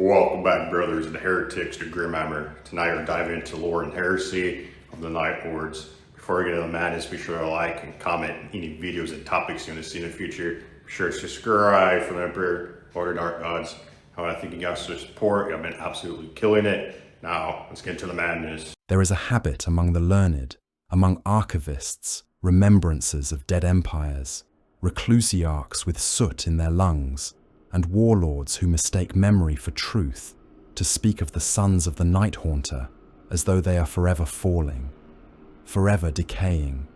Welcome back, brothers and heretics, to Grimhammer. Tonight we're diving into lore and heresy of the Night Lords. Before we get into the madness, be sure to like and comment any videos and topics you want to see in the future. Be sure to subscribe for the Emperor, Lord of Dark Gods. I want to thank you guys for the support. I've been absolutely killing it. Now, let's get into the madness. There is a habit among the learned, among archivists, remembrancers of dead empires, reclusiarchs with soot in their lungs, and warlords who mistake memory for truth, to speak of the sons of the Night Haunter as though they are forever falling, forever decaying,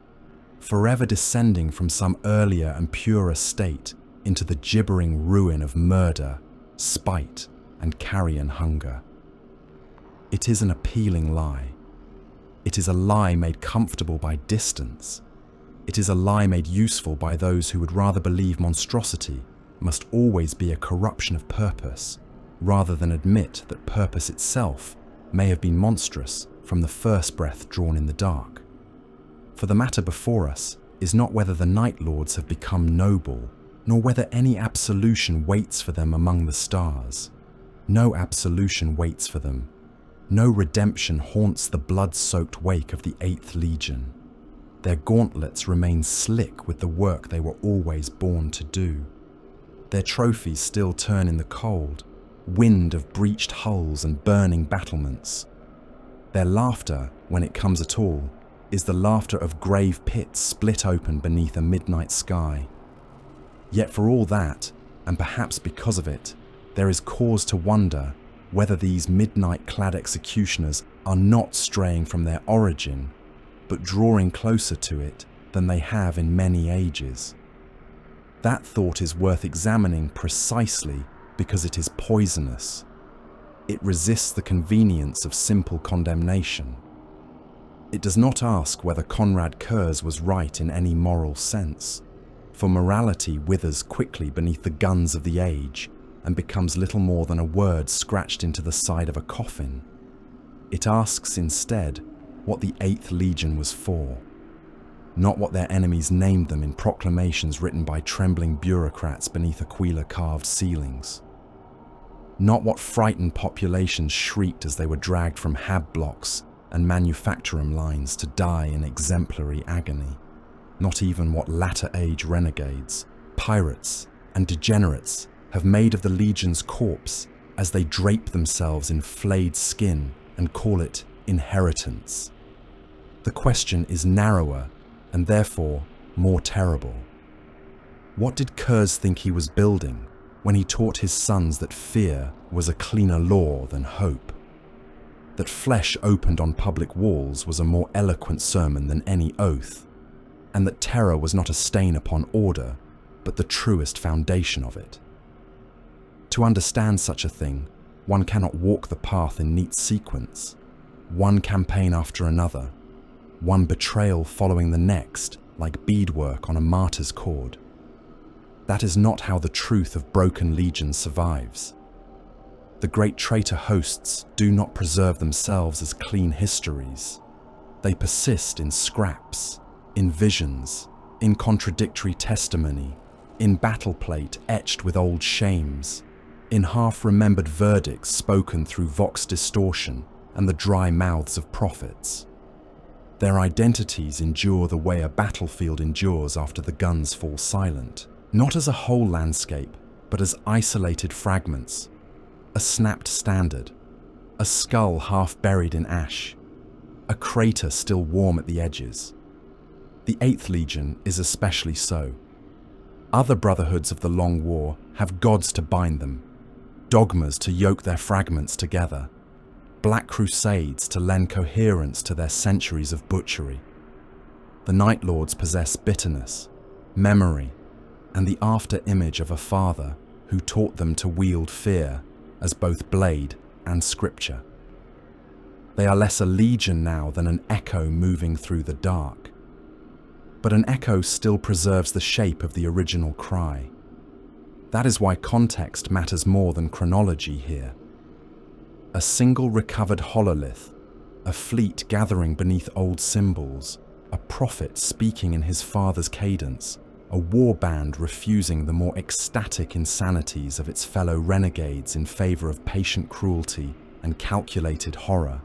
forever descending from some earlier and purer state into the gibbering ruin of murder, spite, and carrion hunger. It is an appealing lie. It is a lie made comfortable by distance. It is a lie made useful by those who would rather believe monstrosity must always be a corruption of purpose, rather than admit that purpose itself may have been monstrous from the first breath drawn in the dark. For the matter before us is not whether the Night Lords have become noble, nor whether any absolution waits for them among the stars. No absolution waits for them. No redemption haunts the blood-soaked wake of the 8th Legion. Their gauntlets remain slick with the work they were always born to do. Their trophies still turn in the cold, wind of breached hulls and burning battlements. Their laughter, when it comes at all, is the laughter of grave pits split open beneath a midnight sky. Yet for all that, and perhaps because of it, there is cause to wonder whether these midnight-clad executioners are not straying from their origin, but drawing closer to it than they have in many ages. That thought is worth examining precisely because it is poisonous. It resists the convenience of simple condemnation. It does not ask whether Conrad Curze was right in any moral sense, for morality withers quickly beneath the guns of the age and becomes little more than a word scratched into the side of a coffin. It asks instead what the 8th Legion was for, not what their enemies named them in proclamations written by trembling bureaucrats beneath Aquila-carved ceilings. Not what frightened populations shrieked as they were dragged from hab blocks and manufacturing lines to die in exemplary agony. Not even what latter-age renegades, pirates, and degenerates have made of the Legion's corpse as they drape themselves in flayed skin and call it inheritance. The question is narrower and therefore more terrible. What did Curze think he was building when he taught his sons that fear was a cleaner law than hope? That flesh opened on public walls was a more eloquent sermon than any oath, and that terror was not a stain upon order, but the truest foundation of it. To understand such a thing, one cannot walk the path in neat sequence, one campaign after another, one betrayal following the next, like beadwork on a martyr's cord. That is not how the truth of broken legions survives. The great traitor hosts do not preserve themselves as clean histories. They persist in scraps, in visions, in contradictory testimony, in battle plate etched with old shames, in half-remembered verdicts spoken through vox distortion and the dry mouths of prophets. Their identities endure the way a battlefield endures after the guns fall silent, not as a whole landscape, but as isolated fragments, a snapped standard, a skull half buried in ash, a crater still warm at the edges. The 8th Legion is especially so. Other brotherhoods of the Long War have gods to bind them, dogmas to yoke their fragments together, black crusades to lend coherence to their centuries of butchery. The Night Lords possess bitterness, memory, and the after-image of a father who taught them to wield fear as both blade and scripture. They are less a legion now than an echo moving through the dark. But an echo still preserves the shape of the original cry. That is why context matters more than chronology here. A single recovered hololith, a fleet gathering beneath old symbols, a prophet speaking in his father's cadence, a war band refusing the more ecstatic insanities of its fellow renegades in favor of patient cruelty and calculated horror.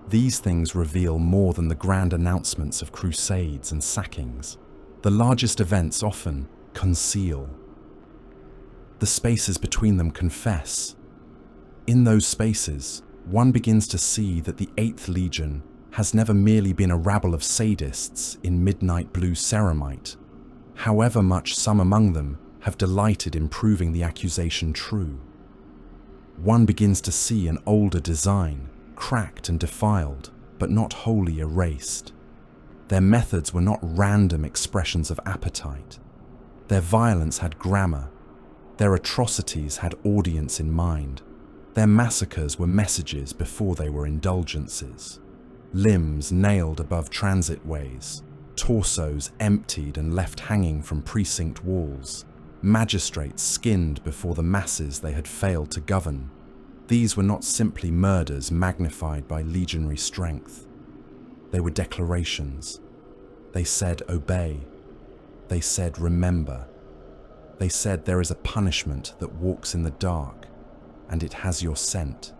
These things reveal more than the grand announcements of crusades and sackings. The largest events often conceal. The spaces between them confess. In those spaces, one begins to see that the 8th Legion has never merely been a rabble of sadists in midnight blue ceramite, however much some among them have delighted in proving the accusation true. One begins to see an older design, cracked and defiled, but not wholly erased. Their methods were not random expressions of appetite. Their violence had grammar. Their atrocities had audience in mind. Their massacres were messages before they were indulgences. Limbs nailed above transit ways, torsos emptied and left hanging from precinct walls, magistrates skinned before the masses they had failed to govern. These were not simply murders magnified by legionary strength. They were declarations. They said, obey. They said, remember. They said, there is a punishment that walks in the dark, and it has your scent.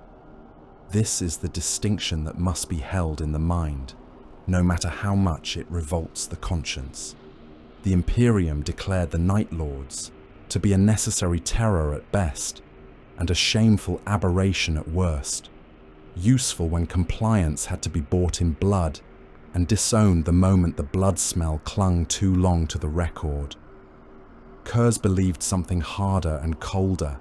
This is the distinction that must be held in the mind, no matter how much it revolts the conscience. The Imperium declared the Night Lords to be a necessary terror at best, and a shameful aberration at worst, useful when compliance had to be bought in blood, and disowned the moment the blood smell clung too long to the record. Curze believed something harder and colder.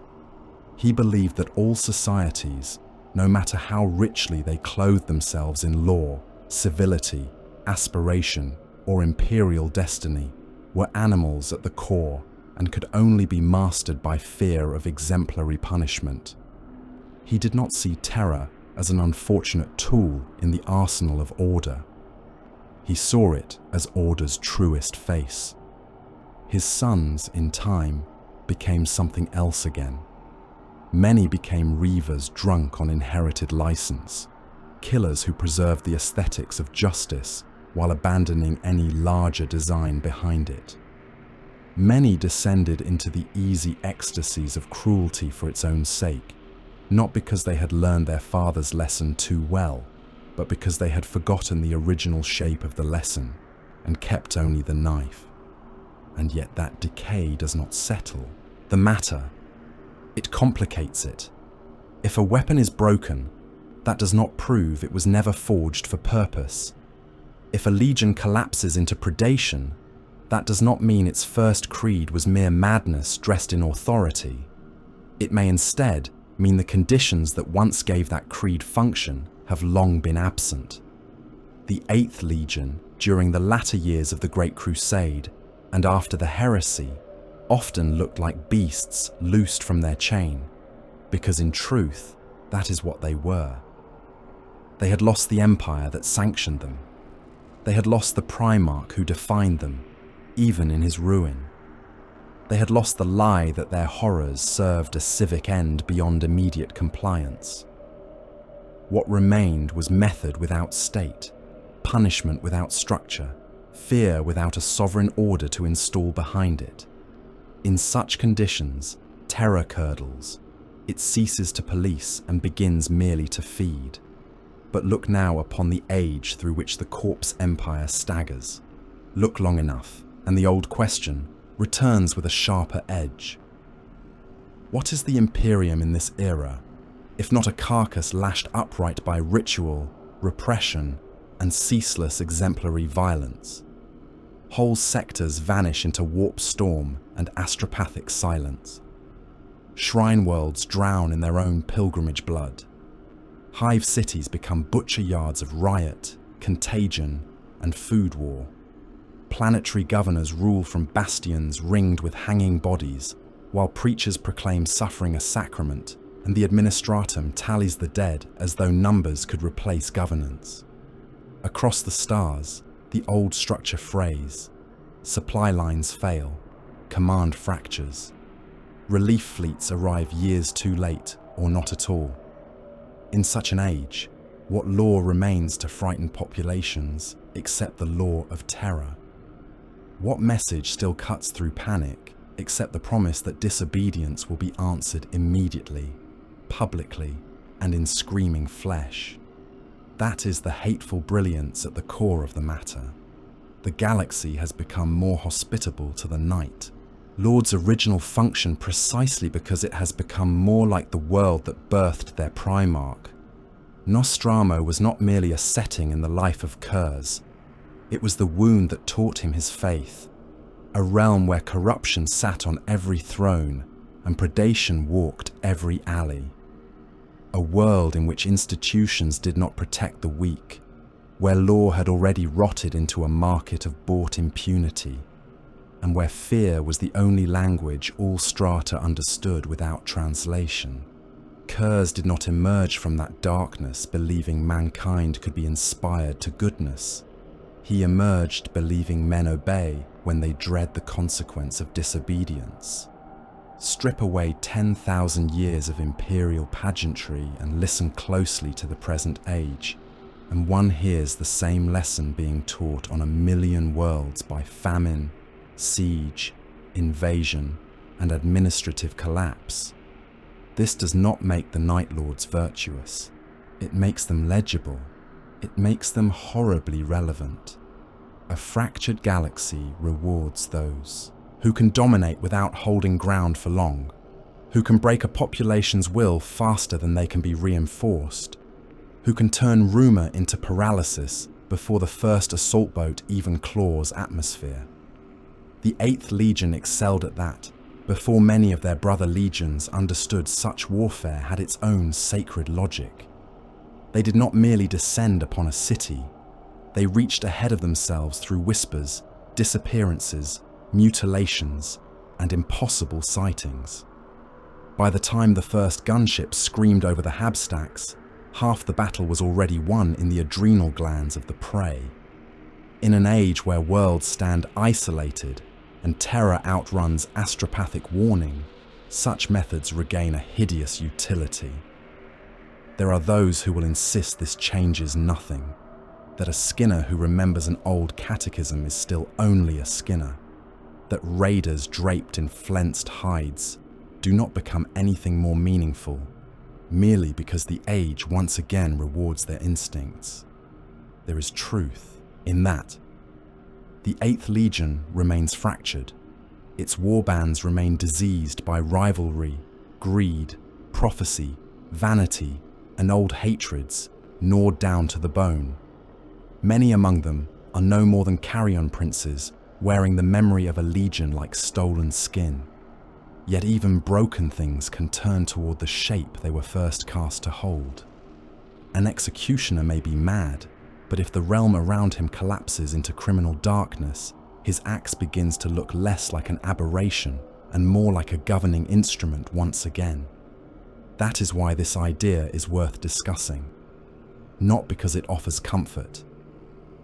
He believed that all societies, no matter how richly they clothed themselves in law, civility, aspiration, or imperial destiny, were animals at the core and could only be mastered by fear of exemplary punishment. He did not see terror as an unfortunate tool in the arsenal of order. He saw it as order's truest face. His sons, in time, became something else again. Many became reavers drunk on inherited license, killers who preserved the aesthetics of justice while abandoning any larger design behind it. Many descended into the easy ecstasies of cruelty for its own sake, not because they had learned their father's lesson too well, but because they had forgotten the original shape of the lesson and kept only the knife. And yet that decay does not settle the matter. It complicates it. If a weapon is broken, that does not prove it was never forged for purpose. If a legion collapses into predation, that does not mean its first creed was mere madness dressed in authority. It may instead mean the conditions that once gave that creed function have long been absent. The 8th Legion, during the latter years of the Great Crusade and after the Heresy, often looked like beasts loosed from their chain, because in truth, that is what they were. They had lost the empire that sanctioned them. They had lost the Primarch who defined them, even in his ruin. They had lost the lie that their horrors served a civic end beyond immediate compliance. What remained was method without state, punishment without structure, fear without a sovereign order to install behind it. In such conditions, terror curdles. It ceases to police and begins merely to feed. But look now upon the age through which the corpse empire staggers. Look long enough, and the old question returns with a sharper edge. What is the Imperium in this era, if not a carcass lashed upright by ritual, repression, and ceaseless exemplary violence? Whole sectors vanish into warp storm and astropathic silence. Shrine worlds drown in their own pilgrimage blood. Hive cities become butcher yards of riot, contagion, and food war. Planetary governors rule from bastions ringed with hanging bodies, while preachers proclaim suffering a sacrament, and the administratum tallies the dead as though numbers could replace governance. Across the stars, the old structure frays. Supply lines fail. Command fractures. Relief fleets arrive years too late, or not at all. In such an age, what law remains to frighten populations except the law of terror? What message still cuts through panic, except the promise that disobedience will be answered immediately, publicly, and in screaming flesh? That is the hateful brilliance at the core of the matter. The galaxy has become more hospitable to the night. Lord's original function precisely because it has become more like the world that birthed their Primarch. Nostramo was not merely a setting in the life of Curze. It was the wound that taught him his faith, a realm where corruption sat on every throne and predation walked every alley. A world in which institutions did not protect the weak, where law had already rotted into a market of bought impunity, and where fear was the only language all strata understood without translation. Curze did not emerge from that darkness believing mankind could be inspired to goodness. He emerged believing men obey when they dread the consequence of disobedience. Strip away 10,000 years of imperial pageantry and listen closely to the present age, and one hears the same lesson being taught on a million worlds by famine, siege, invasion, and administrative collapse. This does not make the Night Lords virtuous. It makes them legible. It makes them horribly relevant. A fractured galaxy rewards those who can dominate without holding ground for long, who can break a population's will faster than they can be reinforced, who can turn rumor into paralysis before the first assault boat even claws atmosphere. The 8th Legion excelled at that, before many of their brother legions understood such warfare had its own sacred logic. They did not merely descend upon a city, they reached ahead of themselves through whispers, disappearances, mutilations, and impossible sightings. By the time the first gunship screamed over the habstacks, half the battle was already won in the adrenal glands of the prey. In an age where worlds stand isolated and terror outruns astropathic warning, such methods regain a hideous utility. There are those who will insist this changes nothing, that a Skinner who remembers an old catechism is still only a Skinner, that raiders draped in flensed hides do not become anything more meaningful merely because the age once again rewards their instincts. There is truth in that. The 8th Legion remains fractured. Its warbands remain diseased by rivalry, greed, prophecy, vanity, and old hatreds gnawed down to the bone. Many among them are no more than carrion princes wearing the memory of a legion like stolen skin. Yet even broken things can turn toward the shape they were first cast to hold. An executioner may be mad, but if the realm around him collapses into criminal darkness, his axe begins to look less like an aberration and more like a governing instrument once again. That is why this idea is worth discussing. Not because it offers comfort,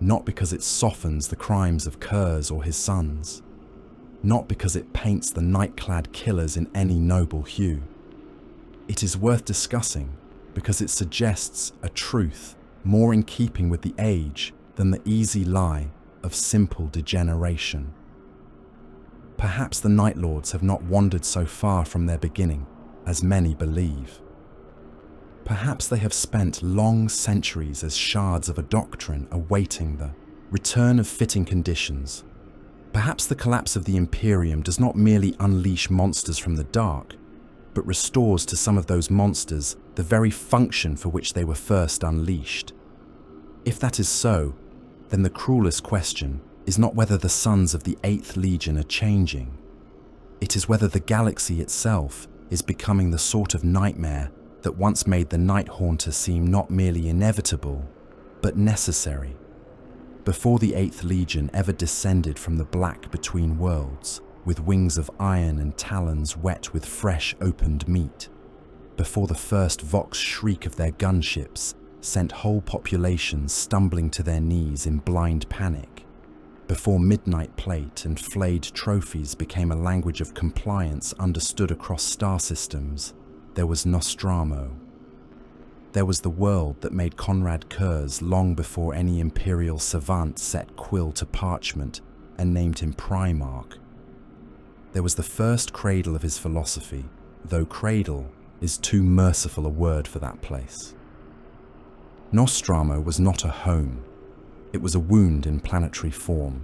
not because it softens the crimes of Curze or his sons, not because it paints the night-clad killers in any noble hue. It is worth discussing because it suggests a truth more in keeping with the age than the easy lie of simple degeneration. Perhaps the Night Lords have not wandered so far from their beginning as many believe. Perhaps they have spent long centuries as shards of a doctrine awaiting the return of fitting conditions. Perhaps the collapse of the Imperium does not merely unleash monsters from the dark, but restores to some of those monsters the very function for which they were first unleashed. If that is so, then the cruelest question is not whether the sons of the 8th Legion are changing. It is whether the galaxy itself is becoming the sort of nightmare that once made the Night Haunter seem not merely inevitable, but necessary. Before the 8th Legion ever descended from the black between worlds, with wings of iron and talons wet with fresh opened meat, before the first vox shriek of their gunships sent whole populations stumbling to their knees in blind panic, before midnight plate and flayed trophies became a language of compliance understood across star systems, there was Nostramo. There was the world that made Conrad Curze long before any Imperial savant set quill to parchment and named him Primarch. There was the first cradle of his philosophy, though cradle is too merciful a word for that place. Nostramo was not a home. It was a wound in planetary form.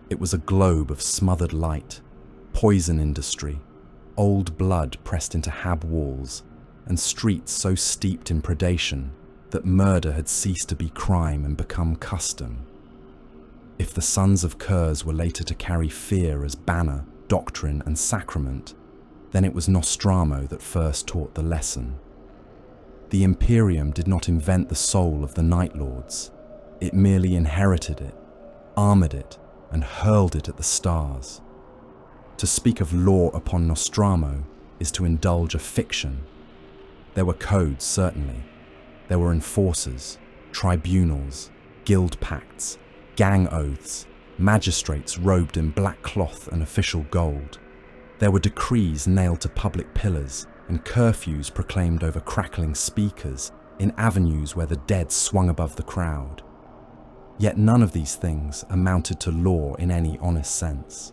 It was a globe of smothered light, poison industry, old blood pressed into hab walls, and streets so steeped in predation that murder had ceased to be crime and become custom. If the sons of Curze were later to carry fear as banner, doctrine, and sacrament, then it was Nostramo that first taught the lesson. The Imperium did not invent the soul of the Night Lords. It merely inherited it, armored it, and hurled it at the stars. To speak of law upon Nostramo is to indulge a fiction. There were codes, certainly. There were enforcers, tribunals, guild pacts, gang oaths, magistrates robed in black cloth and official gold. There were decrees nailed to public pillars and curfews proclaimed over crackling speakers in avenues where the dead swung above the crowd. Yet none of these things amounted to law in any honest sense.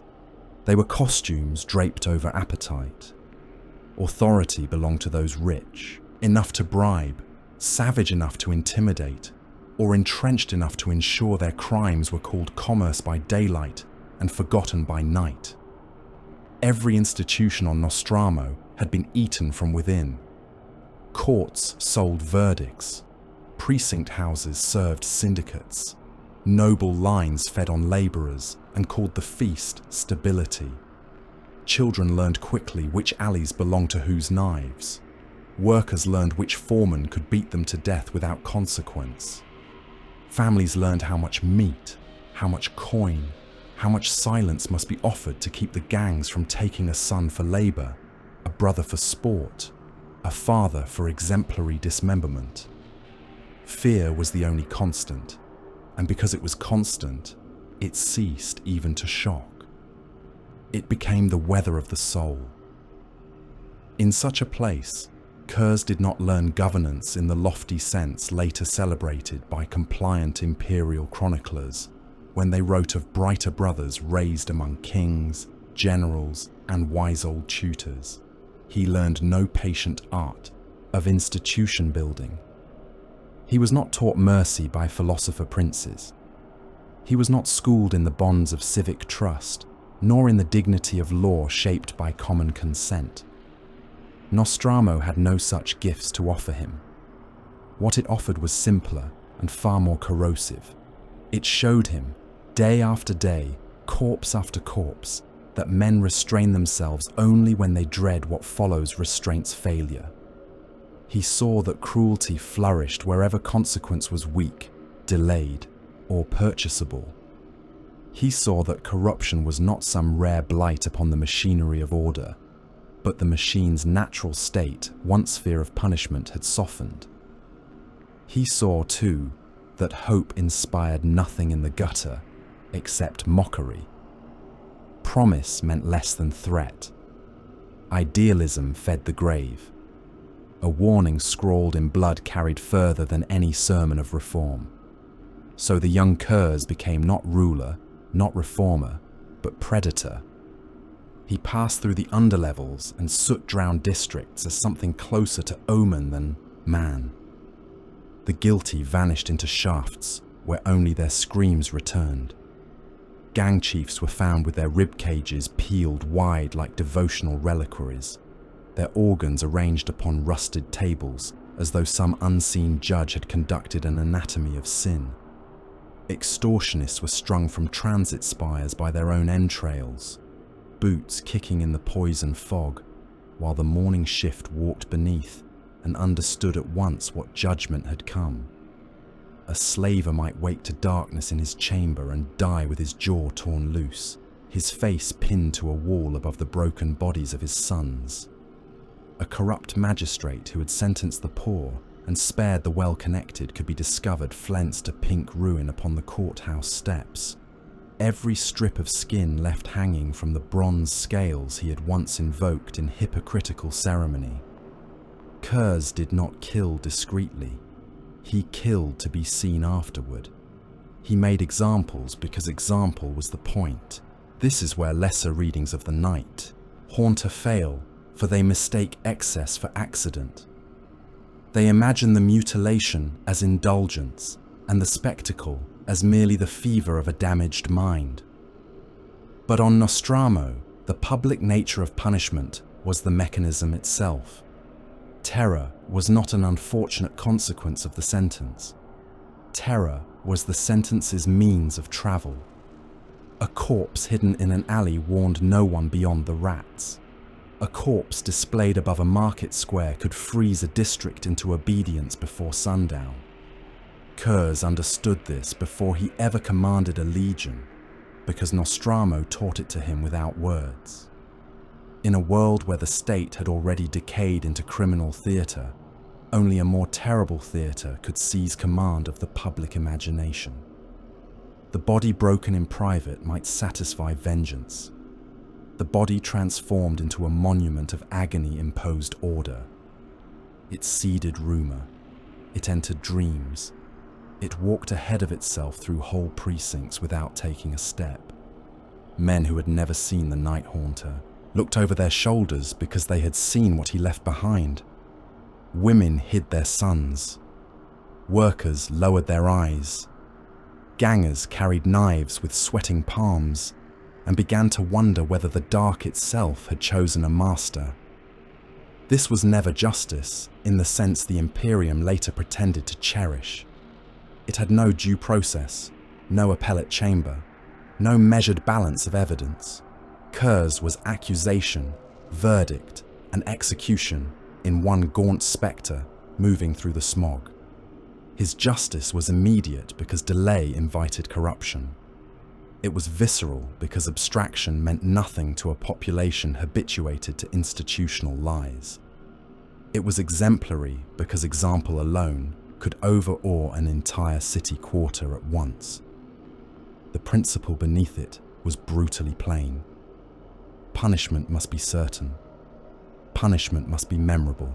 They were costumes draped over appetite. Authority belonged to those rich, enough to bribe, savage enough to intimidate, or entrenched enough to ensure their crimes were called commerce by daylight and forgotten by night. Every institution on Nostramo had been eaten from within. Courts sold verdicts. Precinct houses served syndicates. Noble lines fed on labourers and called the feast stability. Children learned quickly which alleys belonged to whose knives. Workers learned which foreman could beat them to death without consequence. Families learned how much meat, how much coin, how much silence must be offered to keep the gangs from taking a son for labour, a brother for sport, a father for exemplary dismemberment. Fear was the only constant, and because it was constant, it ceased even to shock. It became the weather of the soul. In such a place, Curze did not learn governance in the lofty sense later celebrated by compliant imperial chroniclers when they wrote of brighter brothers raised among kings, generals, and wise old tutors. He learned no patient art of institution building. He was not taught mercy by philosopher princes. He was not schooled in the bonds of civic trust, nor in the dignity of law shaped by common consent. Nostramo had no such gifts to offer him. What it offered was simpler and far more corrosive. It showed him, day after day, corpse after corpse, that men restrain themselves only when they dread what follows restraint's failure. He saw that cruelty flourished wherever consequence was weak, delayed, or purchasable. He saw that corruption was not some rare blight upon the machinery of order, but the machine's natural state once fear of punishment had softened. He saw, too, that hope inspired nothing in the gutter except mockery. Promise meant less than threat. Idealism fed the grave. A warning scrawled in blood carried further than any sermon of reform. So the young Curze became not ruler, not reformer, but predator. He passed through the underlevels and soot-drowned districts as something closer to omen than man. The guilty vanished into shafts where only their screams returned. Gang chiefs were found with their rib cages peeled wide like devotional reliquaries, their organs arranged upon rusted tables as though some unseen judge had conducted an anatomy of sin. Extortionists were strung from transit spires by their own entrails, boots kicking in the poison fog, while the morning shift walked beneath and understood at once what judgment had come. A slaver might wake to darkness in his chamber and die with his jaw torn loose, his face pinned to a wall above the broken bodies of his sons. A corrupt magistrate who had sentenced the poor and spared the well-connected could be discovered flensed a pink ruin upon the courthouse steps. Every strip of skin left hanging from the bronze scales he had once invoked in hypocritical ceremony. Curze did not kill discreetly. He killed to be seen afterward. He made examples because example was the point. This is where lesser readings of the night haunter fail, for they mistake excess for accident. They imagine the mutilation as indulgence and the spectacle as merely the fever of a damaged mind. But on Nostramo, the public nature of punishment was the mechanism itself. Terror was not an unfortunate consequence of the sentence. Terror was the sentence's means of travel. A corpse hidden in an alley warned no one beyond the rats. A corpse displayed above a market square could freeze a district into obedience before sundown. Curze understood this before he ever commanded a legion, because Nostramo taught it to him without words. In a world where the state had already decayed into criminal theatre, only a more terrible theatre could seize command of the public imagination. The body broken in private might satisfy vengeance. The body transformed into a monument of agony imposed order. It seeded rumour. It entered dreams. It walked ahead of itself through whole precincts without taking a step. Men who had never seen the night haunter looked over their shoulders because they had seen what he left behind. Women hid their sons. Workers lowered their eyes. Gangers carried knives with sweating palms and began to wonder whether the dark itself had chosen a master. This was never justice in the sense the Imperium later pretended to cherish. It had no due process, no appellate chamber, no measured balance of evidence. Curze was accusation, verdict, and execution in one gaunt spectre moving through the smog. His justice was immediate because delay invited corruption. It was visceral because abstraction meant nothing to a population habituated to institutional lies. It was exemplary because example alone could overawe an entire city quarter at once. The principle beneath it was brutally plain. Punishment must be certain. Punishment must be memorable.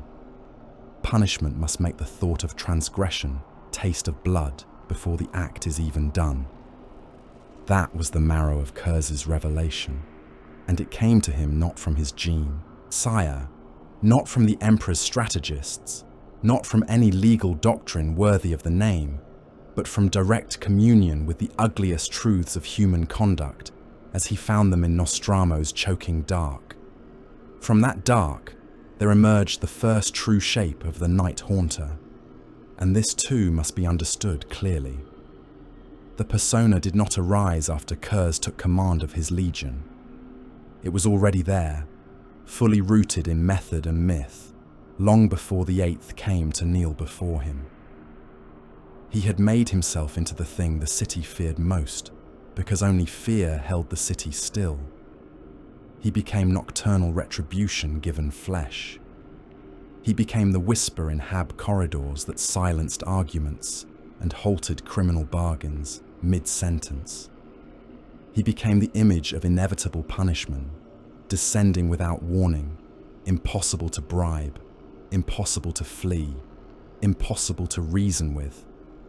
Punishment must make the thought of transgression taste of blood before the act is even done. That was the marrow of Curze's revelation, and it came to him not from his gene, sire, not from the emperor's strategists, not from any legal doctrine worthy of the name, but from direct communion with the ugliest truths of human conduct as he found them in Nostramo's choking dark. From that dark, there emerged the first true shape of the night haunter, and this too must be understood clearly. The persona did not arise after Curze took command of his legion. It was already there, fully rooted in method and myth, long before the Eighth came to kneel before him. He had made himself into the thing the city feared most, because only fear held the city still. He became nocturnal retribution given flesh. He became the whisper in Hab corridors that silenced arguments and halted criminal bargains mid-sentence. He became the image of inevitable punishment, descending without warning, impossible to bribe, impossible to flee, impossible to reason with,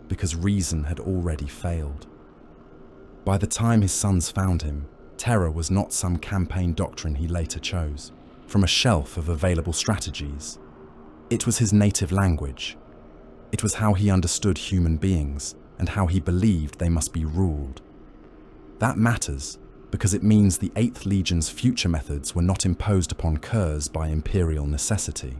because reason had already failed. By the time his sons found him, terror was not some campaign doctrine he later chose from a shelf of available strategies. It was his native language. It was how he understood human beings and how he believed they must be ruled. That matters because it means the 8th Legion's future methods were not imposed upon Curze by imperial necessity.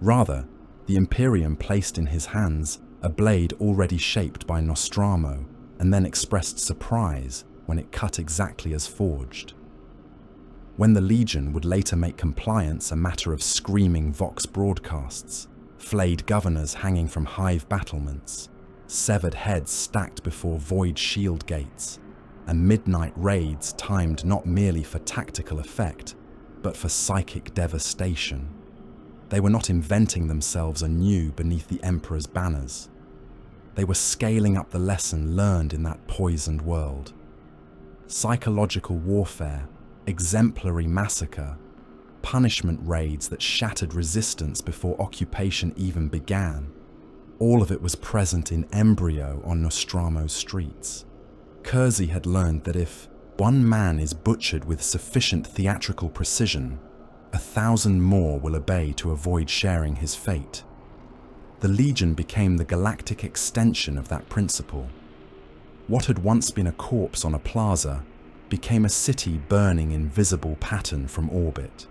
Rather, the Imperium placed in his hands a blade already shaped by Nostramo and then expressed surprise when it cut exactly as forged. When the Legion would later make compliance a matter of screaming Vox broadcasts, flayed governors hanging from hive battlements, severed heads stacked before void shield gates, and midnight raids timed not merely for tactical effect, but for psychic devastation. They were not inventing themselves anew beneath the Emperor's banners. They were scaling up the lesson learned in that poisoned world. Psychological warfare, exemplary massacre, punishment raids that shattered resistance before occupation even began. All of it was present in embryo on Nostramo's streets. Curze had learned that if one man is butchered with sufficient theatrical precision, 1,000 more will obey to avoid sharing his fate. The Legion became the galactic extension of that principle. What had once been a corpse on a plaza became a city burning in visible pattern from orbit.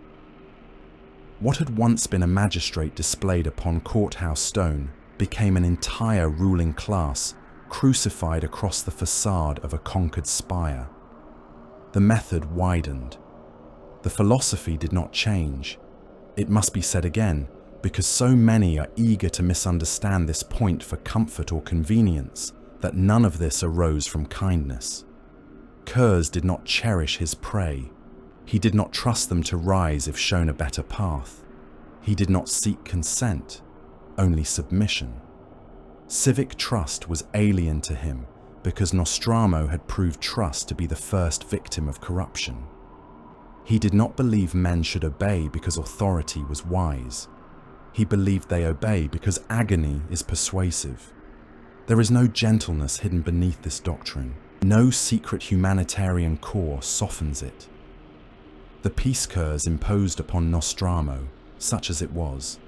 What had once been a magistrate displayed upon courthouse stone became an entire ruling class crucified across the facade of a conquered spire. The method widened. The philosophy did not change. It must be said again, because so many are eager to misunderstand this point for comfort or convenience, that none of this arose from kindness. Curze did not cherish his prey. He did not trust them to rise if shown a better path. He did not seek consent, only submission. Civic trust was alien to him because Nostramo had proved trust to be the first victim of corruption. He did not believe men should obey because authority was wise. He believed they obey because agony is persuasive. There is no gentleness hidden beneath this doctrine. No secret humanitarian core softens it. The peace curse imposed upon Nostramo, such as it was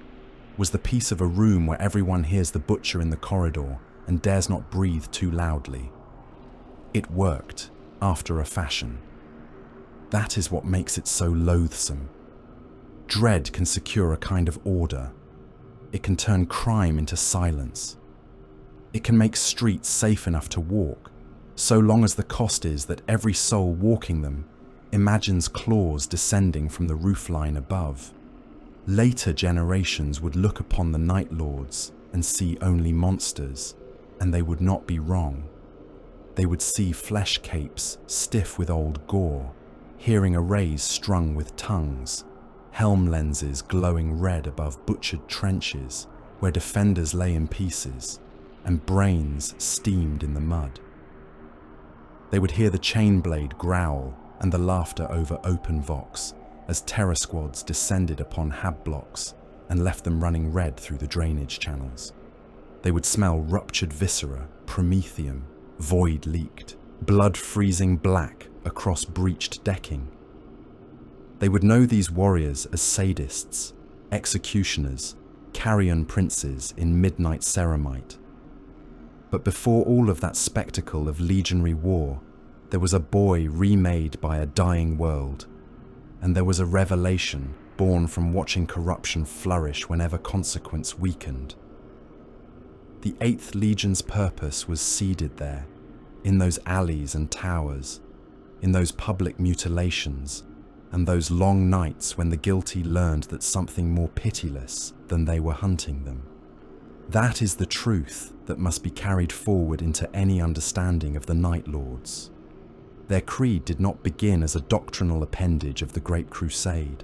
the peace of a room where everyone hears the butcher in the corridor and dares not breathe too loudly. It worked, after a fashion. That is what makes it so loathsome. Dread can secure a kind of order. It can turn crime into silence. It can make streets safe enough to walk, so long as the cost is that every soul walking them imagines claws descending from the roofline above. Later generations would look upon the Night Lords and see only monsters, and they would not be wrong. They would see flesh capes stiff with old gore, hearing arrays strung with tongues, helm lenses glowing red above butchered trenches where defenders lay in pieces, and brains steamed in the mud. They would hear the chain blade growl and the laughter over open vox as terror squads descended upon hab blocks and left them running red through the drainage channels. They would smell ruptured viscera, promethium, void leaked, blood freezing black across breached decking. They would know these warriors as sadists, executioners, carrion princes in midnight ceramite. But before all of that spectacle of legionary war, there was a boy remade by a dying world, and there was a revelation born from watching corruption flourish whenever consequence weakened. The 8th Legion's purpose was seeded there, in those alleys and towers, in those public mutilations, and those long nights when the guilty learned that something more pitiless than they were hunting them. That is the truth that must be carried forward into any understanding of the Night Lords. Their creed did not begin as a doctrinal appendage of the Great Crusade.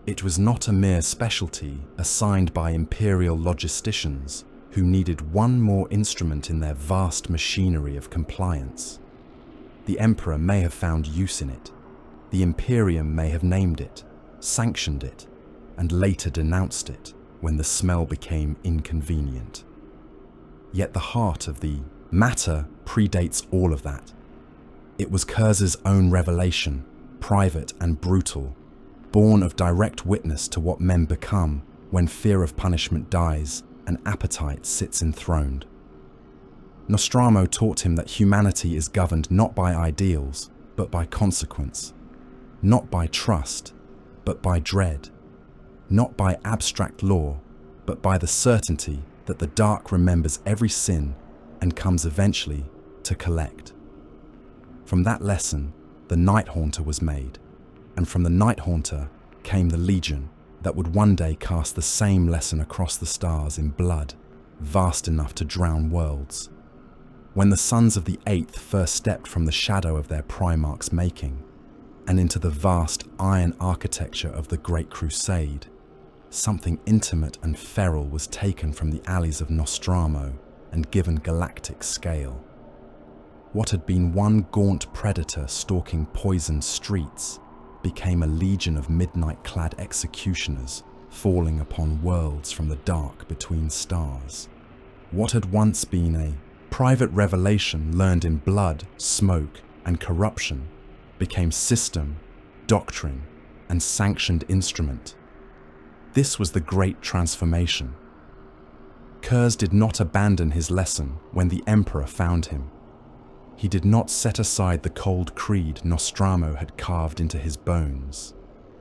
It was not a mere specialty assigned by Imperial logisticians who needed one more instrument in their vast machinery of compliance. The Emperor may have found use in it. The Imperium may have named it, sanctioned it, and later denounced it when the smell became inconvenient. Yet the heart of the matter predates all of that. It was Curze's own revelation, private and brutal, born of direct witness to what men become when fear of punishment dies and appetite sits enthroned. Nostramo taught him that humanity is governed not by ideals, but by consequence, not by trust, but by dread, not by abstract law, but by the certainty that the dark remembers every sin and comes eventually to collect. From that lesson, the Night Haunter was made, and from the Night Haunter came the Legion that would one day cast the same lesson across the stars in blood, vast enough to drown worlds. When the sons of the 8th first stepped from the shadow of their Primarch's making, and into the vast iron architecture of the Great Crusade, something intimate and feral was taken from the alleys of Nostramo and given galactic scale. What had been one gaunt predator stalking poisoned streets became a legion of midnight-clad executioners falling upon worlds from the dark between stars. What had once been a private revelation learned in blood, smoke, and corruption became system, doctrine, and sanctioned instrument. This was the great transformation. Curze did not abandon his lesson when the Emperor found him. He did not set aside the cold creed Nostramo had carved into his bones.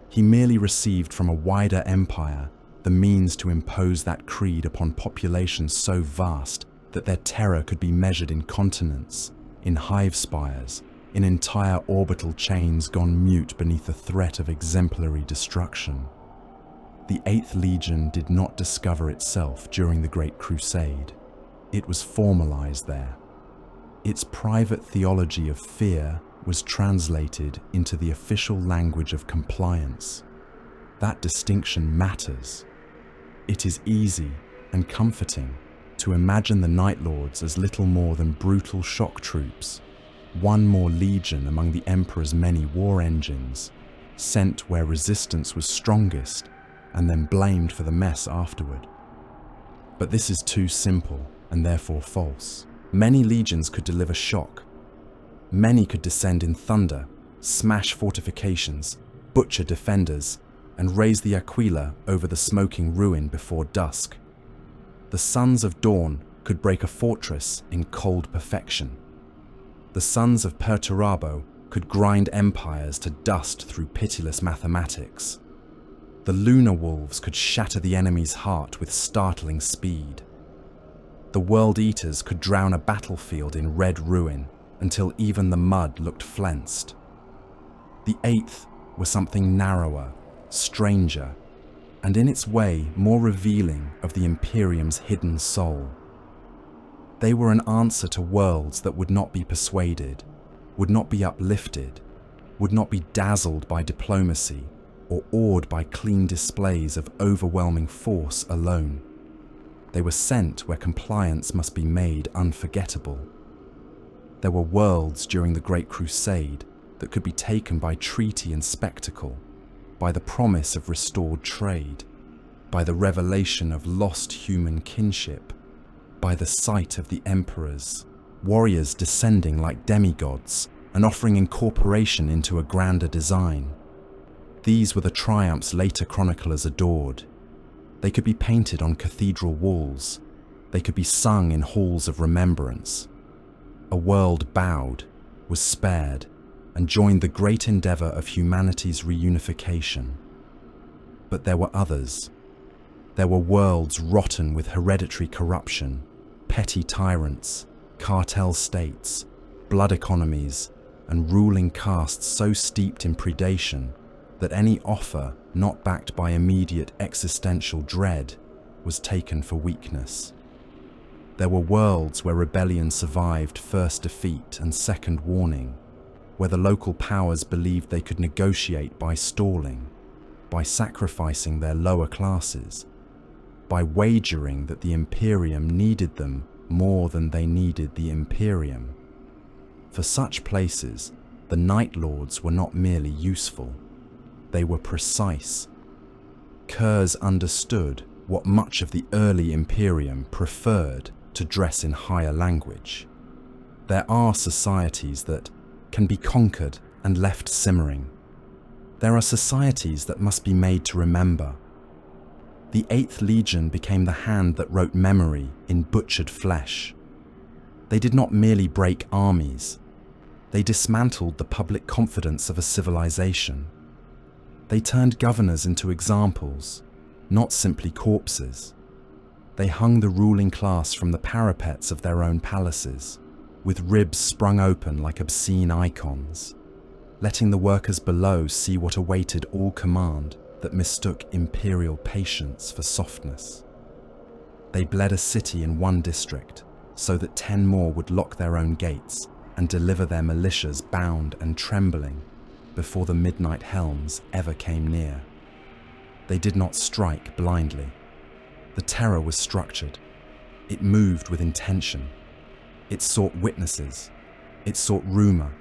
He merely received from a wider empire the means to impose that creed upon populations so vast that their terror could be measured in continents, in hive spires, in entire orbital chains gone mute beneath the threat of exemplary destruction. The 8th Legion did not discover itself during the Great Crusade. It was formalized there. Its private theology of fear was translated into the official language of compliance. That distinction matters. It is easy and comforting to imagine the Night Lords as little more than brutal shock troops, one more legion among the Emperor's many war engines, sent where resistance was strongest and then blamed for the mess afterward. But this is too simple and therefore false. Many legions could deliver shock. Many could descend in thunder, smash fortifications, butcher defenders, and raise the Aquila over the smoking ruin before dusk. The Sons of Dawn could break a fortress in cold perfection. The Sons of Perturabo could grind empires to dust through pitiless mathematics. The Lunar Wolves could shatter the enemy's heart with startling speed. The World Eaters could drown a battlefield in red ruin until even the mud looked flensed. The 8th was something narrower, stranger, and in its way more revealing of the Imperium's hidden soul. They were an answer to worlds that would not be persuaded, would not be uplifted, would not be dazzled by diplomacy or awed by clean displays of overwhelming force alone. They were sent where compliance must be made unforgettable. There were worlds during the Great Crusade that could be taken by treaty and spectacle, by the promise of restored trade, by the revelation of lost human kinship, by the sight of the emperors, warriors descending like demigods and offering incorporation into a grander design. These were the triumphs later chroniclers adored. They could be painted on cathedral walls. They could be sung in halls of remembrance. A world bowed, was spared, and joined the great endeavor of humanity's reunification. But there were others. There were worlds rotten with hereditary corruption, petty tyrants, cartel states, blood economies, and ruling castes so steeped in predation that any offer not backed by immediate existential dread was taken for weakness. There were worlds where rebellion survived first defeat and second warning, where the local powers believed they could negotiate by stalling, by sacrificing their lower classes, by wagering that the Imperium needed them more than they needed the Imperium. For such places, the Night Lords were not merely useful, they were precise. Curze understood what much of the early Imperium preferred to dress in higher language. There are societies that can be conquered and left simmering. There are societies that must be made to remember. The 8th Legion became the hand that wrote memory in butchered flesh. They did not merely break armies. They dismantled the public confidence of a civilization. They turned governors into examples, not simply corpses. They hung the ruling class from the parapets of their own palaces, with ribs sprung open like obscene icons, letting the workers below see what awaited all command that mistook imperial patience for softness. They bled a city in one district so that 10 more would lock their own gates and deliver their militias bound and trembling before the midnight helms ever came near. They did not strike blindly. The terror was structured. It moved with intention. It sought witnesses. It sought rumor.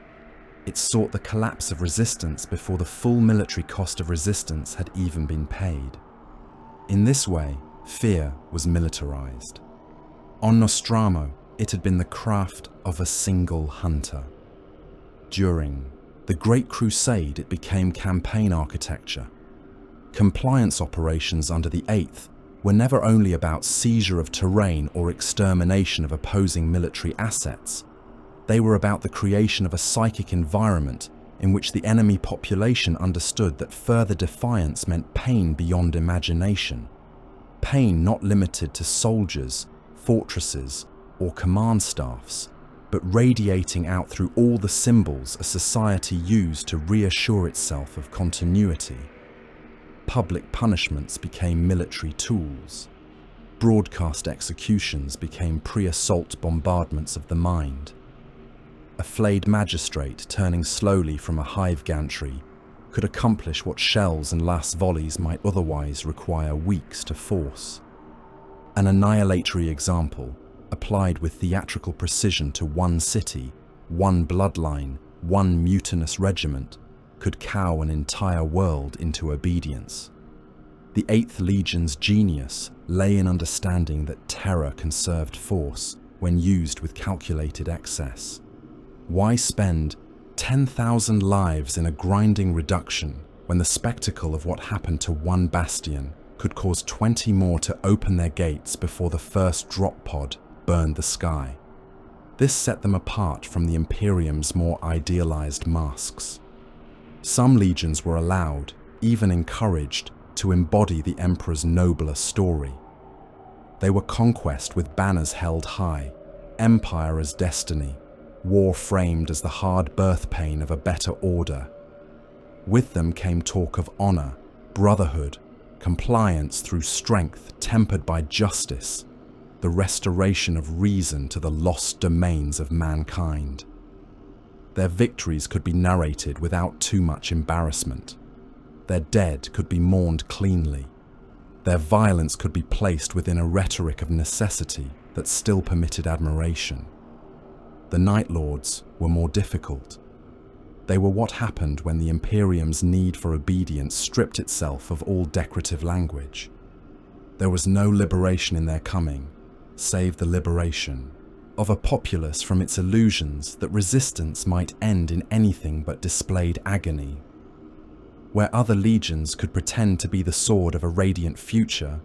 It sought the collapse of resistance before the full military cost of resistance had even been paid. In this way, fear was militarized. On Nostramo, it had been the craft of a single hunter. During the Great Crusade, it became campaign architecture. Compliance operations under the 8th were never only about seizure of terrain or extermination of opposing military assets. They were about the creation of a psychic environment in which the enemy population understood that further defiance meant pain beyond imagination. Pain not limited to soldiers, fortresses, or command staffs, but radiating out through all the symbols a society used to reassure itself of continuity. Public punishments became military tools. Broadcast executions became pre-assault bombardments of the mind. A flayed magistrate turning slowly from a hive gantry could accomplish what shells and last volleys might otherwise require weeks to force. An annihilatory example, applied with theatrical precision to one city, one bloodline, one mutinous regiment, could cow an entire world into obedience. The 8th Legion's genius lay in understanding that terror conserved force when used with calculated excess. Why spend 10,000 lives in a grinding reduction when the spectacle of what happened to one bastion could cause 20 more to open their gates before the first drop pod burned the sky? This set them apart from the Imperium's more idealized masks. Some legions were allowed, even encouraged, to embody the Emperor's nobler story. They were conquest with banners held high, empire as destiny, war framed as the hard birth pain of a better order. With them came talk of honor, brotherhood, compliance through strength tempered by justice, the restoration of reason to the lost domains of mankind. Their victories could be narrated without too much embarrassment. Their dead could be mourned cleanly. Their violence could be placed within a rhetoric of necessity that still permitted admiration. The Night Lords were more difficult. They were what happened when the Imperium's need for obedience stripped itself of all decorative language. There was no liberation in their coming, save the liberation of a populace from its illusions that resistance might end in anything but displayed agony. Where other legions could pretend to be the sword of a radiant future,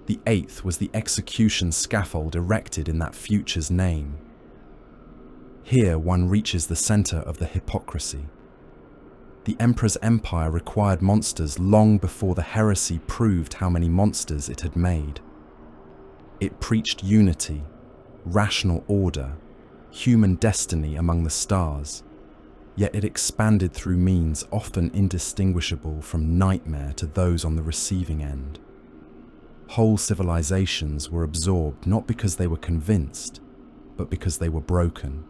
the 8th was the execution scaffold erected in that future's name. Here one reaches the center of the hypocrisy. The Emperor's empire required monsters long before the Heresy proved how many monsters it had made. It preached unity, rational order, human destiny among the stars, yet it expanded through means often indistinguishable from nightmare to those on the receiving end. Whole civilizations were absorbed not because they were convinced, but because they were broken.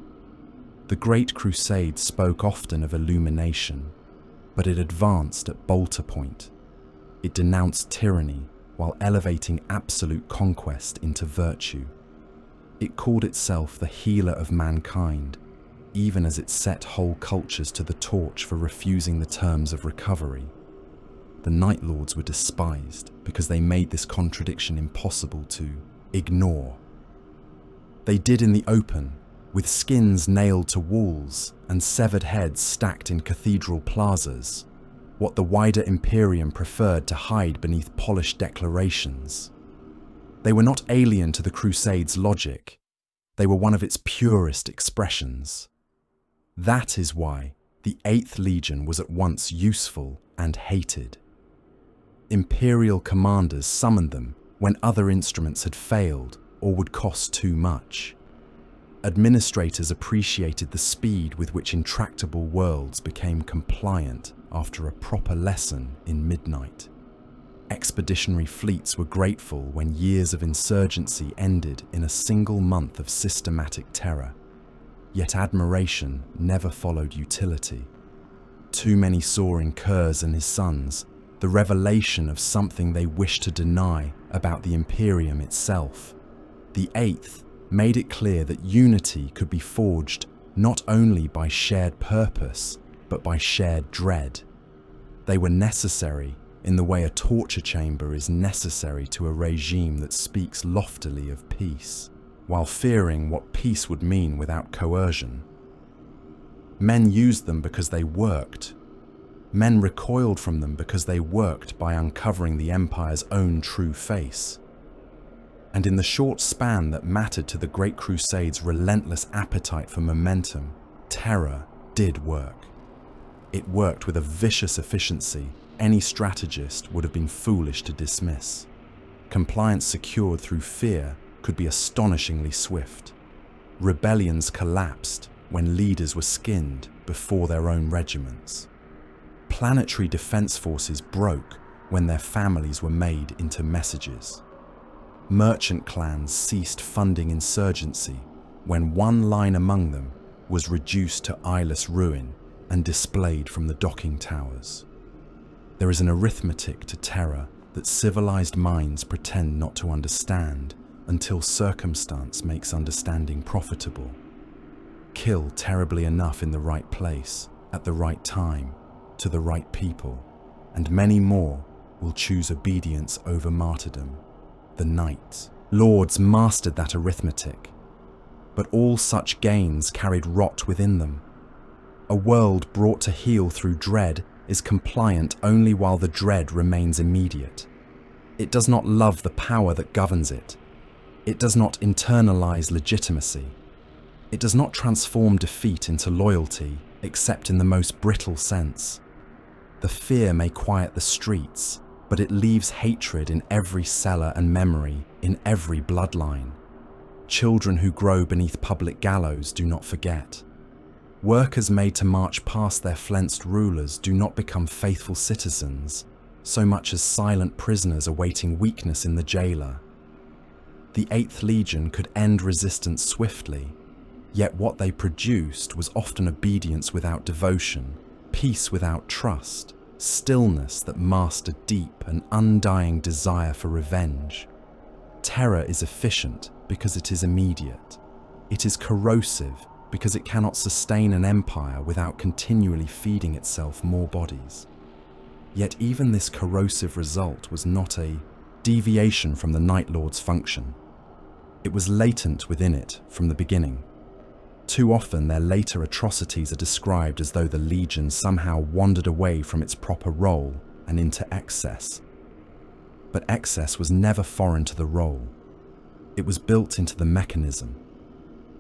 The Great Crusade spoke often of illumination, but it advanced at bolter point. It denounced tyranny while elevating absolute conquest into virtue. It called itself the healer of mankind, even as it set whole cultures to the torch for refusing the terms of recovery. The Night Lords were despised because they made this contradiction impossible to ignore. They did in the open, with skins nailed to walls and severed heads stacked in cathedral plazas, what the wider Imperium preferred to hide beneath polished declarations. They were not alien to the Crusade's logic. They were one of its purest expressions. That is why the 8th Legion was at once useful and hated. Imperial commanders summoned them when other instruments had failed or would cost too much. Administrators appreciated the speed with which intractable worlds became compliant after a proper lesson in midnight. Expeditionary fleets were grateful when years of insurgency ended in a single month of systematic terror. Yet admiration never followed utility. Too many saw in Curze and his sons the revelation of something they wished to deny about the Imperium itself. The 8th made it clear that unity could be forged not only by shared purpose, but by shared dread. They were necessary in the way a torture chamber is necessary to a regime that speaks loftily of peace. while fearing what peace would mean without coercion. Men used them because they worked. Men recoiled from them because they worked by uncovering the Empire's own true face. And in the short span that mattered to the Great Crusade's relentless appetite for momentum, terror did work. It worked with a vicious efficiency any strategist would have been foolish to dismiss. Compliance secured through fear could be astonishingly swift. Rebellions collapsed when leaders were skinned before their own regiments. Planetary defense forces broke when their families were made into messages. Merchant clans ceased funding insurgency when one line among them was reduced to eyeless ruin and displayed from the docking towers. There is an arithmetic to terror that civilized minds pretend not to understand until circumstance makes understanding profitable. Kill terribly enough in the right place, at the right time, to the right people, and many more will choose obedience over martyrdom. The knights, lords mastered that arithmetic, but all such gains carried rot within them. A world brought to heel through dread is compliant only while the dread remains immediate. It does not love the power that governs it. It does not internalize legitimacy. It does not transform defeat into loyalty, except in the most brittle sense. The fear may quiet the streets, but it leaves hatred in every cellar and memory, in every bloodline. Children who grow beneath public gallows do not forget. Workers made to march past their flensed rulers do not become faithful citizens, so much as silent prisoners awaiting weakness in the jailer. The 8th Legion could end resistance swiftly, yet what they produced was often obedience without devotion, peace without trust, stillness that masked a deep and undying desire for revenge. Terror is efficient because it is immediate. It is corrosive because it cannot sustain an empire without continually feeding itself more bodies. Yet even this corrosive result was not a deviation from the Night Lord's function. It was latent within it from the beginning. Too often their later atrocities are described as though the Legion somehow wandered away from its proper role and into excess. But excess was never foreign to the role. It was built into the mechanism.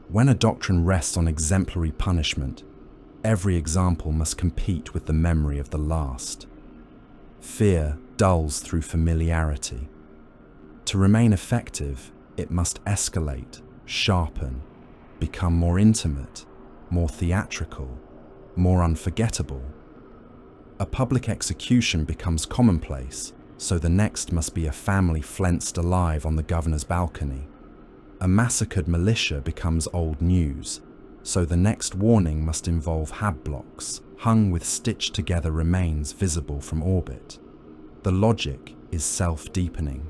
When a doctrine rests on exemplary punishment, every example must compete with the memory of the last. Fear dulls through familiarity. To remain effective, it must escalate, sharpen, become more intimate, more theatrical, more unforgettable. A public execution becomes commonplace, so the next must be a family flensed alive on the governor's balcony. A massacred militia becomes old news, so the next warning must involve hab blocks hung with stitched together remains visible from orbit. The logic is self-deepening.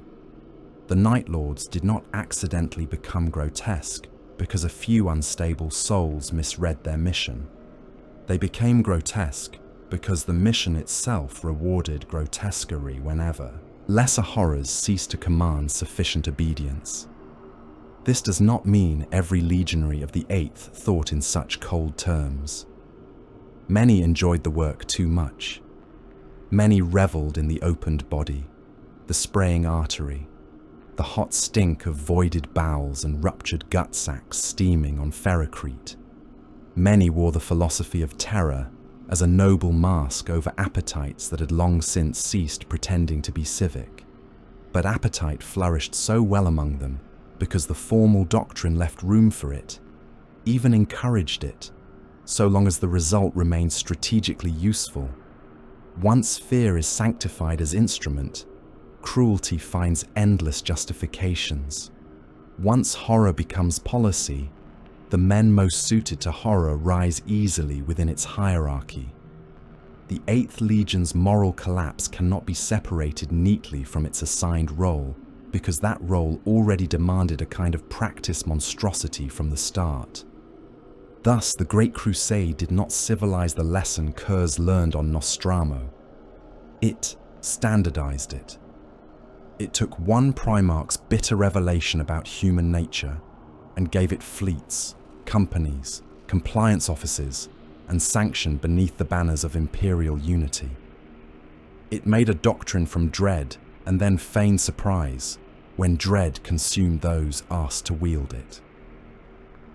The Night Lords did not accidentally become grotesque because a few unstable souls misread their mission. They became grotesque because the mission itself rewarded grotesquerie whenever lesser horrors ceased to command sufficient obedience. This does not mean every legionary of the 8th thought in such cold terms. Many enjoyed the work too much. Many reveled in the opened body, the spraying artery, the hot stink of voided bowels and ruptured gut sacks steaming on ferrocrete. Many wore the philosophy of terror as a noble mask over appetites that had long since ceased pretending to be civic. But appetite flourished so well among them because the formal doctrine left room for it, even encouraged it, so long as the result remained strategically useful. Once fear is sanctified as instrument, cruelty finds endless justifications. Once horror becomes policy, the men most suited to horror rise easily within its hierarchy. The 8th Legion's moral collapse cannot be separated neatly from its assigned role, because that role already demanded a kind of practice monstrosity from the start. Thus, the Great Crusade did not civilize the lesson Curze learned on Nostramo. It standardized it. It took one Primarch's bitter revelation about human nature, and gave it fleets, companies, compliance offices, and sanctioned beneath the banners of imperial unity. It made a doctrine from dread and then feigned surprise when dread consumed those asked to wield it.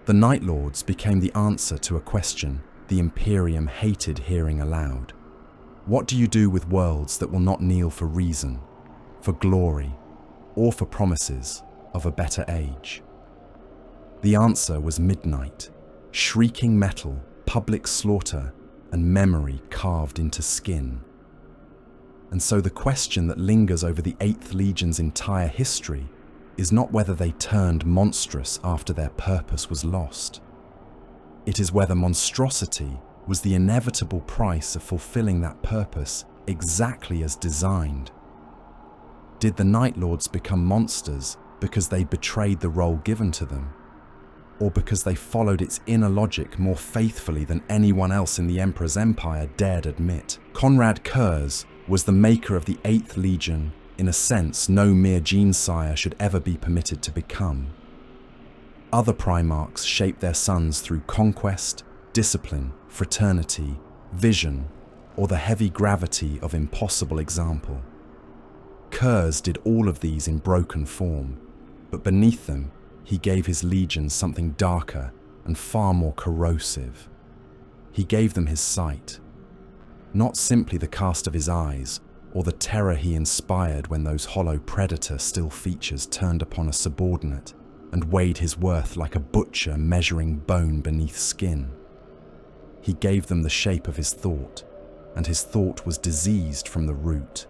The Night Lords became the answer to a question the Imperium hated hearing aloud. What do you do with worlds that will not kneel for reason, for glory, or for promises of a better age? The answer was midnight, shrieking metal, public slaughter, and memory carved into skin. And so the question that lingers over the 8th Legion's entire history is not whether they turned monstrous after their purpose was lost. It is whether monstrosity was the inevitable price of fulfilling that purpose exactly as designed. Did the Night Lords become monsters because they betrayed the role given to them, or because they followed its inner logic more faithfully than anyone else in the Emperor's empire dared admit? Conrad Curze was the maker of the 8th Legion in a sense no mere gene-sire should ever be permitted to become. Other Primarchs shaped their sons through conquest, discipline, fraternity, vision, or the heavy gravity of impossible example. Curze did all of these in broken form, but beneath them, he gave his legions something darker and far more corrosive. He gave them his sight, not simply the cast of his eyes, or the terror he inspired when those hollow predator still features turned upon a subordinate and weighed his worth like a butcher measuring bone beneath skin. He gave them the shape of his thought, and his thought was diseased from the root.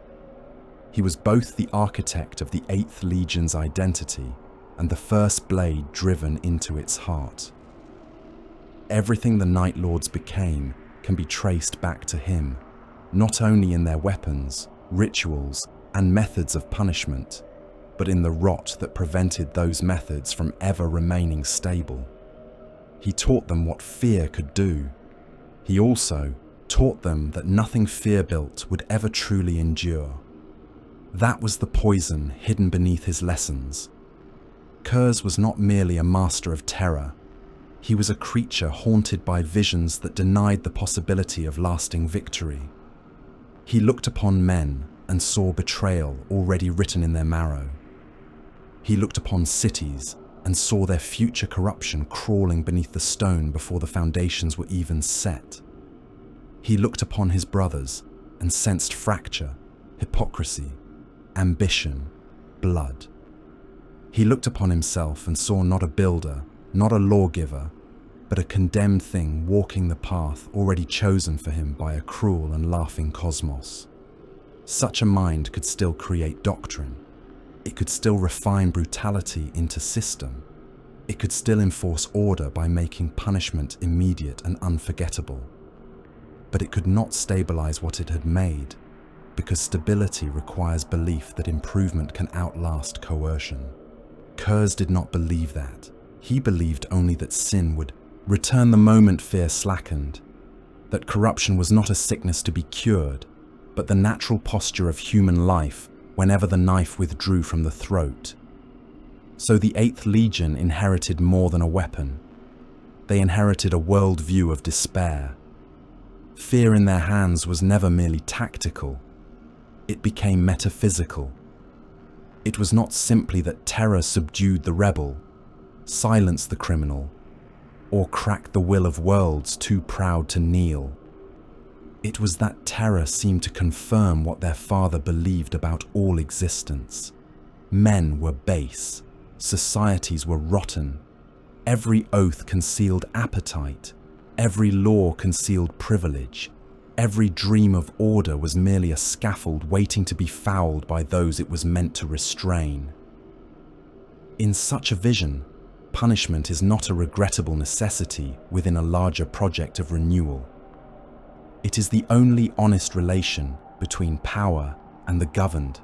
He was both the architect of the 8th Legion's identity and the first blade driven into its heart. Everything the Night Lords became can be traced back to him, not only in their weapons, rituals, and methods of punishment, but in the rot that prevented those methods from ever remaining stable. He taught them what fear could do. He also taught them that nothing fear-built would ever truly endure. That was the poison hidden beneath his lessons. Curze was not merely a master of terror. He was a creature haunted by visions that denied the possibility of lasting victory. He looked upon men and saw betrayal already written in their marrow. He looked upon cities and saw their future corruption crawling beneath the stone before the foundations were even set. He looked upon his brothers and sensed fracture, hypocrisy, ambition, blood. He looked upon himself and saw not a builder, not a lawgiver, but a condemned thing walking the path already chosen for him by a cruel and laughing cosmos. Such a mind could still create doctrine. It could still refine brutality into system. It could still enforce order by making punishment immediate and unforgettable. But it could not stabilize what it had made, because stability requires belief that improvement can outlast coercion. Curze did not believe that. He believed only that sin would return the moment fear slackened, that corruption was not a sickness to be cured, but the natural posture of human life whenever the knife withdrew from the throat. So the 8th Legion inherited more than a weapon. They inherited a worldview of despair. Fear in their hands was never merely tactical. It became metaphysical. It was not simply that terror subdued the rebel, silenced the criminal, or cracked the will of worlds too proud to kneel. It was that terror seemed to confirm what their father believed about all existence. Men were base, societies were rotten, every oath concealed appetite, every law concealed privilege, every dream of order was merely a scaffold waiting to be fouled by those it was meant to restrain. In such a vision, punishment is not a regrettable necessity within a larger project of renewal. It is the only honest relation between power and the governed.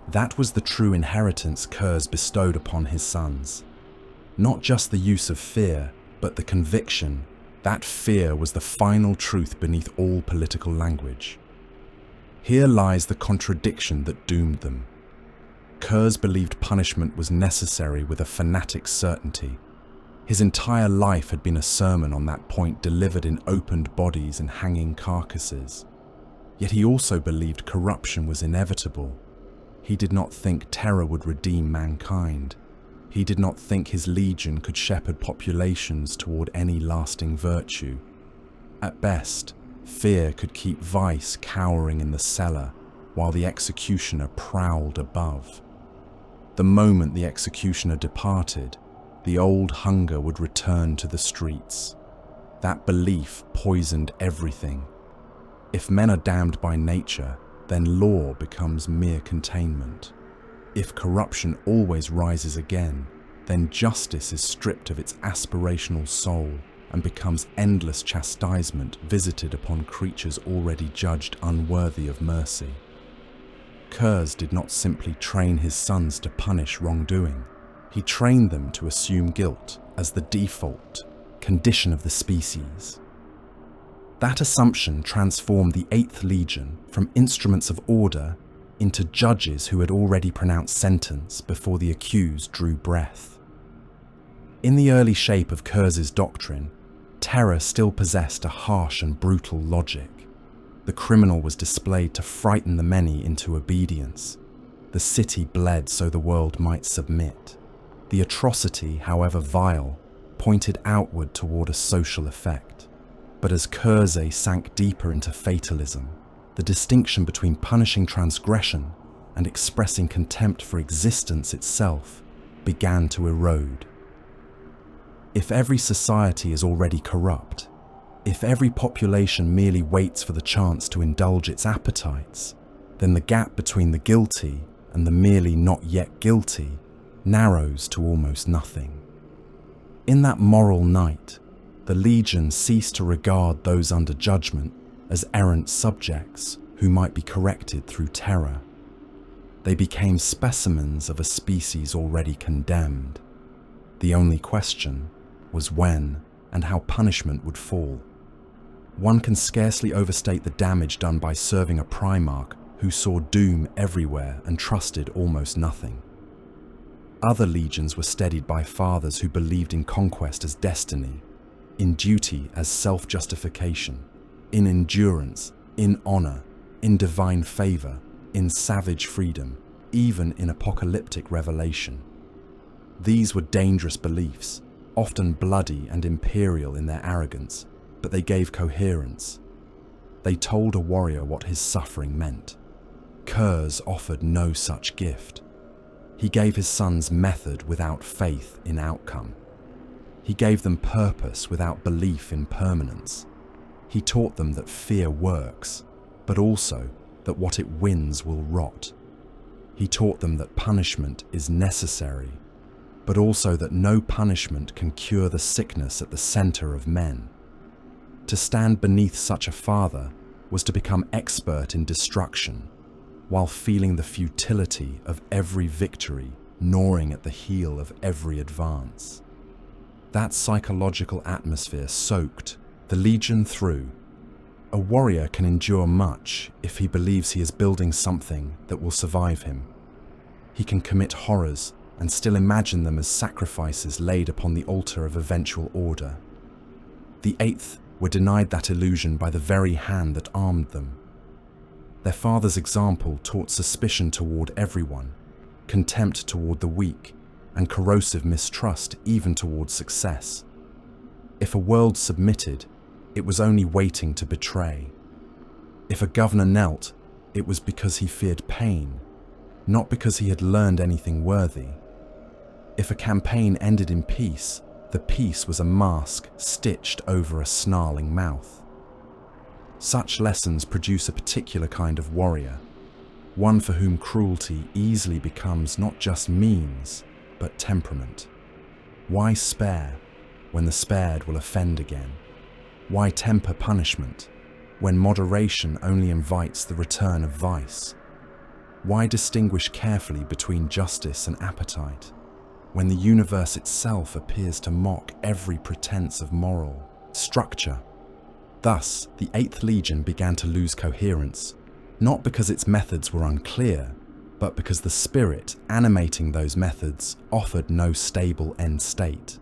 That was the true inheritance Curze bestowed upon his sons. Not just the use of fear, but the conviction that fear was the final truth beneath all political language. Here lies the contradiction that doomed them. Curze believed punishment was necessary with a fanatic certainty. His entire life had been a sermon on that point, delivered in opened bodies and hanging carcasses. Yet he also believed corruption was inevitable. He did not think terror would redeem mankind. He did not think his legion could shepherd populations toward any lasting virtue. At best, fear could keep vice cowering in the cellar, while the executioner prowled above. The moment the executioner departed, the old hunger would return to the streets. That belief poisoned everything. If men are damned by nature, then law becomes mere containment. If corruption always rises again, then justice is stripped of its aspirational soul and becomes endless chastisement visited upon creatures already judged unworthy of mercy. Curze did not simply train his sons to punish wrongdoing. He trained them to assume guilt as the default condition of the species. That assumption transformed the 8th Legion from instruments of order into judges who had already pronounced sentence before the accused drew breath. In the early shape of Curze's doctrine, terror still possessed a harsh and brutal logic. The criminal was displayed to frighten the many into obedience. The city bled so the world might submit. The atrocity, however vile, pointed outward toward a social effect. But as Curze sank deeper into fatalism, the distinction between punishing transgression and expressing contempt for existence itself began to erode. If every society is already corrupt, if every population merely waits for the chance to indulge its appetites, then the gap between the guilty and the merely not yet guilty narrows to almost nothing. In that moral night, the Legion ceased to regard those under judgment as errant subjects who might be corrected through terror. They became specimens of a species already condemned. The only question was when and how punishment would fall. One can scarcely overstate the damage done by serving a Primarch who saw doom everywhere and trusted almost nothing. Other legions were steadied by fathers who believed in conquest as destiny, in duty as self-justification, in endurance, in honor, in divine favor, in savage freedom, even in apocalyptic revelation. These were dangerous beliefs, often bloody and imperial in their arrogance, but they gave coherence. They told a warrior what his suffering meant. Curze offered no such gift. He gave his sons method without faith in outcome. He gave them purpose without belief in permanence. He taught them that fear works, but also that what it wins will rot. He taught them that punishment is necessary, but also that no punishment can cure the sickness at the center of men. To stand beneath such a father was to become expert in destruction, while feeling the futility of every victory gnawing at the heel of every advance. That psychological atmosphere soaked the Legion through. A warrior can endure much if he believes he is building something that will survive him. He can commit horrors and still imagine them as sacrifices laid upon the altar of eventual order. The 8th were denied that illusion by the very hand that armed them. Their father's example taught suspicion toward everyone, contempt toward the weak, and corrosive mistrust even toward success. If a world submitted, it was only waiting to betray. If a governor knelt, it was because he feared pain, not because he had learned anything worthy. If a campaign ended in peace, the peace was a mask stitched over a snarling mouth. Such lessons produce a particular kind of warrior, one for whom cruelty easily becomes not just means, but temperament. Why spare when the spared will offend again? Why temper punishment when moderation only invites the return of vice? Why distinguish carefully between justice and appetite when the universe itself appears to mock every pretense of moral structure? Thus, the 8th Legion began to lose coherence, not because its methods were unclear, but because the spirit animating those methods offered no stable end state.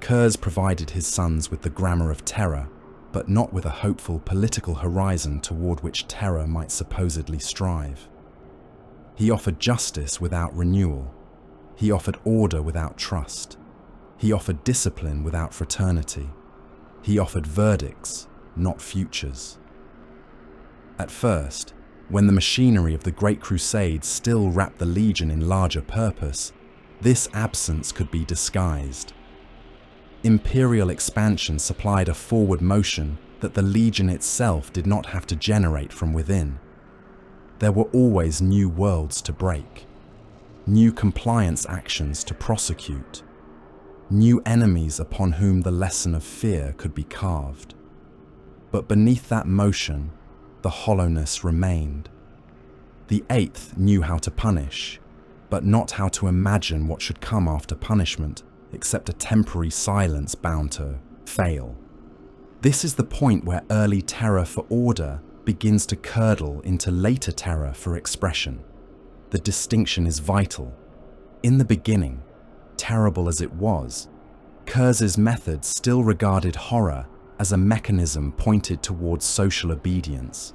Curze provided his sons with the grammar of terror, but not with a hopeful political horizon toward which terror might supposedly strive. He offered justice without renewal. He offered order without trust. He offered discipline without fraternity. He offered verdicts, not futures. At first, when the machinery of the Great Crusade still wrapped the Legion in larger purpose, this absence could be disguised. Imperial expansion supplied a forward motion that the Legion itself did not have to generate from within. There were always new worlds to break, new compliance actions to prosecute, new enemies upon whom the lesson of fear could be carved. But beneath that motion, the hollowness remained. The Eighth knew how to punish, but not how to imagine what should come after punishment, except a temporary silence bound to fail. This is the point where early terror for order begins to curdle into later terror for expression. The distinction is vital. In the beginning, terrible as it was, Curze's methods still regarded horror as a mechanism pointed towards social obedience.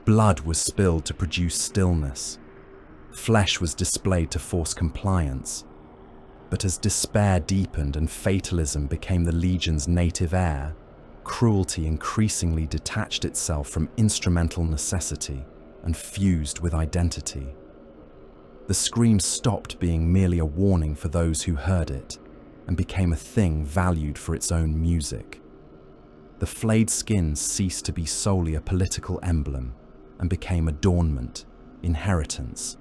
Blood was spilled to produce stillness. Flesh was displayed to force compliance. But as despair deepened and fatalism became the Legion's native air, cruelty increasingly detached itself from instrumental necessity and fused with identity. The scream stopped being merely a warning for those who heard it and became a thing valued for its own music. The flayed skin ceased to be solely a political emblem and became adornment, inheritance,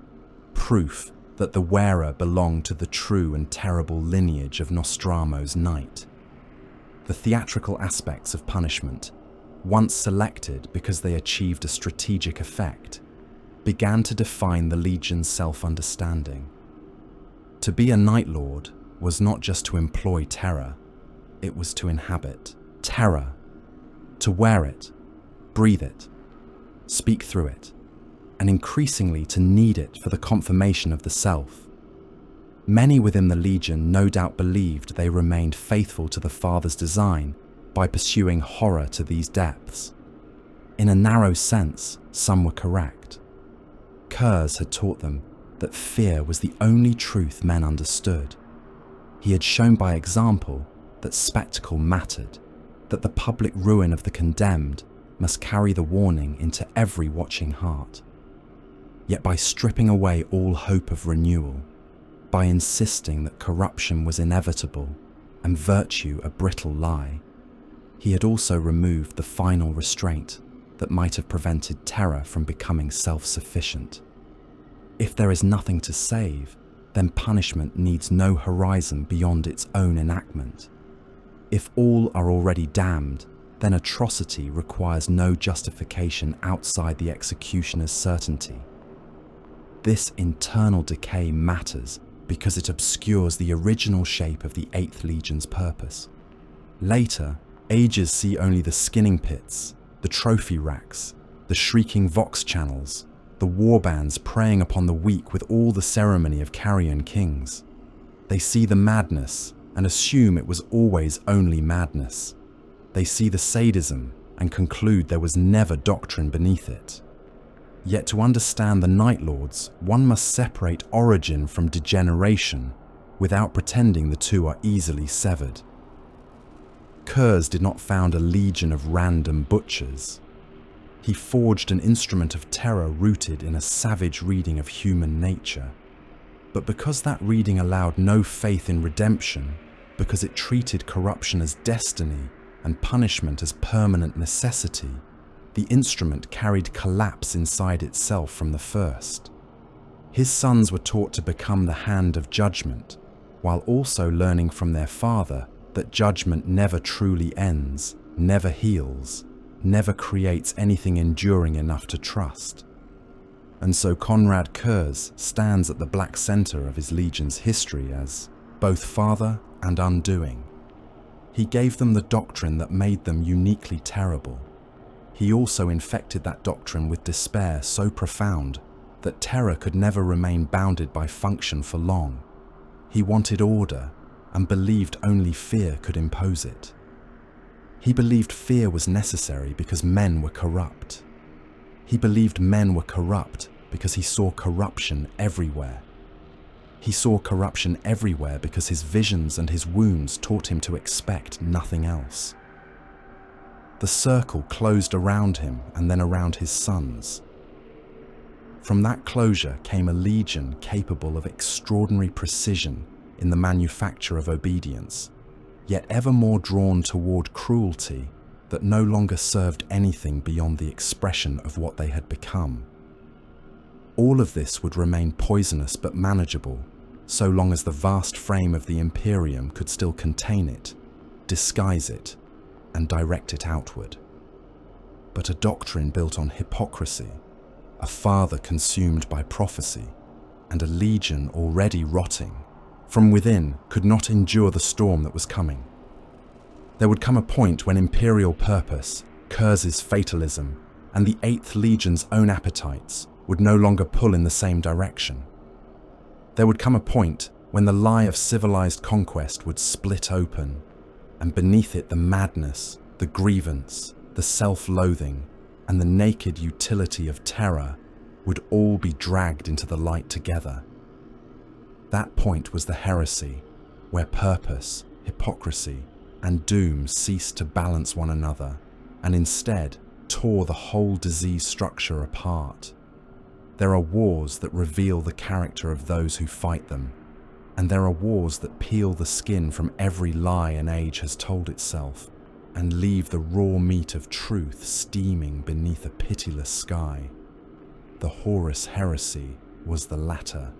proof that the wearer belonged to the true and terrible lineage of Nostramo's knight. The theatrical aspects of punishment, once selected because they achieved a strategic effect, began to define the Legion's self-understanding. To be a Night Lord was not just to employ terror, it was to inhabit terror, to wear it, breathe it, speak through it, and increasingly to need it for the confirmation of the self. Many within the Legion no doubt believed they remained faithful to the Father's design by pursuing horror to these depths. In a narrow sense, some were correct. Curze had taught them that fear was the only truth men understood. He had shown by example that spectacle mattered, that the public ruin of the condemned must carry the warning into every watching heart. Yet by stripping away all hope of renewal, by insisting that corruption was inevitable and virtue a brittle lie, he had also removed the final restraint that might have prevented terror from becoming self-sufficient. If there is nothing to save, then punishment needs no horizon beyond its own enactment. If all are already damned, then atrocity requires no justification outside the executioner's certainty. This internal decay matters because it obscures the original shape of the Eighth Legion's purpose. Later, ages see only the skinning pits, the trophy racks, the shrieking vox channels, the warbands preying upon the weak with all the ceremony of carrion kings. They see the madness and assume it was always only madness. They see the sadism and conclude there was never doctrine beneath it. Yet to understand the Night Lords, one must separate origin from degeneration without pretending the two are easily severed. Curze did not found a legion of random butchers. He forged an instrument of terror rooted in a savage reading of human nature. But because that reading allowed no faith in redemption, because it treated corruption as destiny and punishment as permanent necessity, the instrument carried collapse inside itself from the first. His sons were taught to become the hand of judgment, while also learning from their father that judgment never truly ends, never heals, never creates anything enduring enough to trust. And so Conrad Curze stands at the black center of his legion's history as both father and undoing. He gave them the doctrine that made them uniquely terrible. He also infected that doctrine with despair so profound that terror could never remain bounded by function for long. He wanted order and believed only fear could impose it. He believed fear was necessary because men were corrupt. He believed men were corrupt because he saw corruption everywhere. He saw corruption everywhere because his visions and his wounds taught him to expect nothing else. The circle closed around him and then around his sons. From that closure came a legion capable of extraordinary precision in the manufacture of obedience, yet ever more drawn toward cruelty that no longer served anything beyond the expression of what they had become. All of this would remain poisonous but manageable, so long as the vast frame of the Imperium could still contain it, disguise it, and direct it outward. But a doctrine built on hypocrisy, a father consumed by prophecy, and a legion already rotting, from within could not endure the storm that was coming. There would come a point when Imperial purpose, Curze's fatalism, and the 8th Legion's own appetites would no longer pull in the same direction. There would come a point when the lie of civilized conquest would split open, and beneath it the madness, the grievance, the self-loathing, and the naked utility of terror would all be dragged into the light together. That point was the heresy, where purpose, hypocrisy, and doom ceased to balance one another, and instead tore the whole disease structure apart. There are wars that reveal the character of those who fight them, and there are wars that peel the skin from every lie an age has told itself, and leave the raw meat of truth steaming beneath a pitiless sky. The Horus heresy was the latter.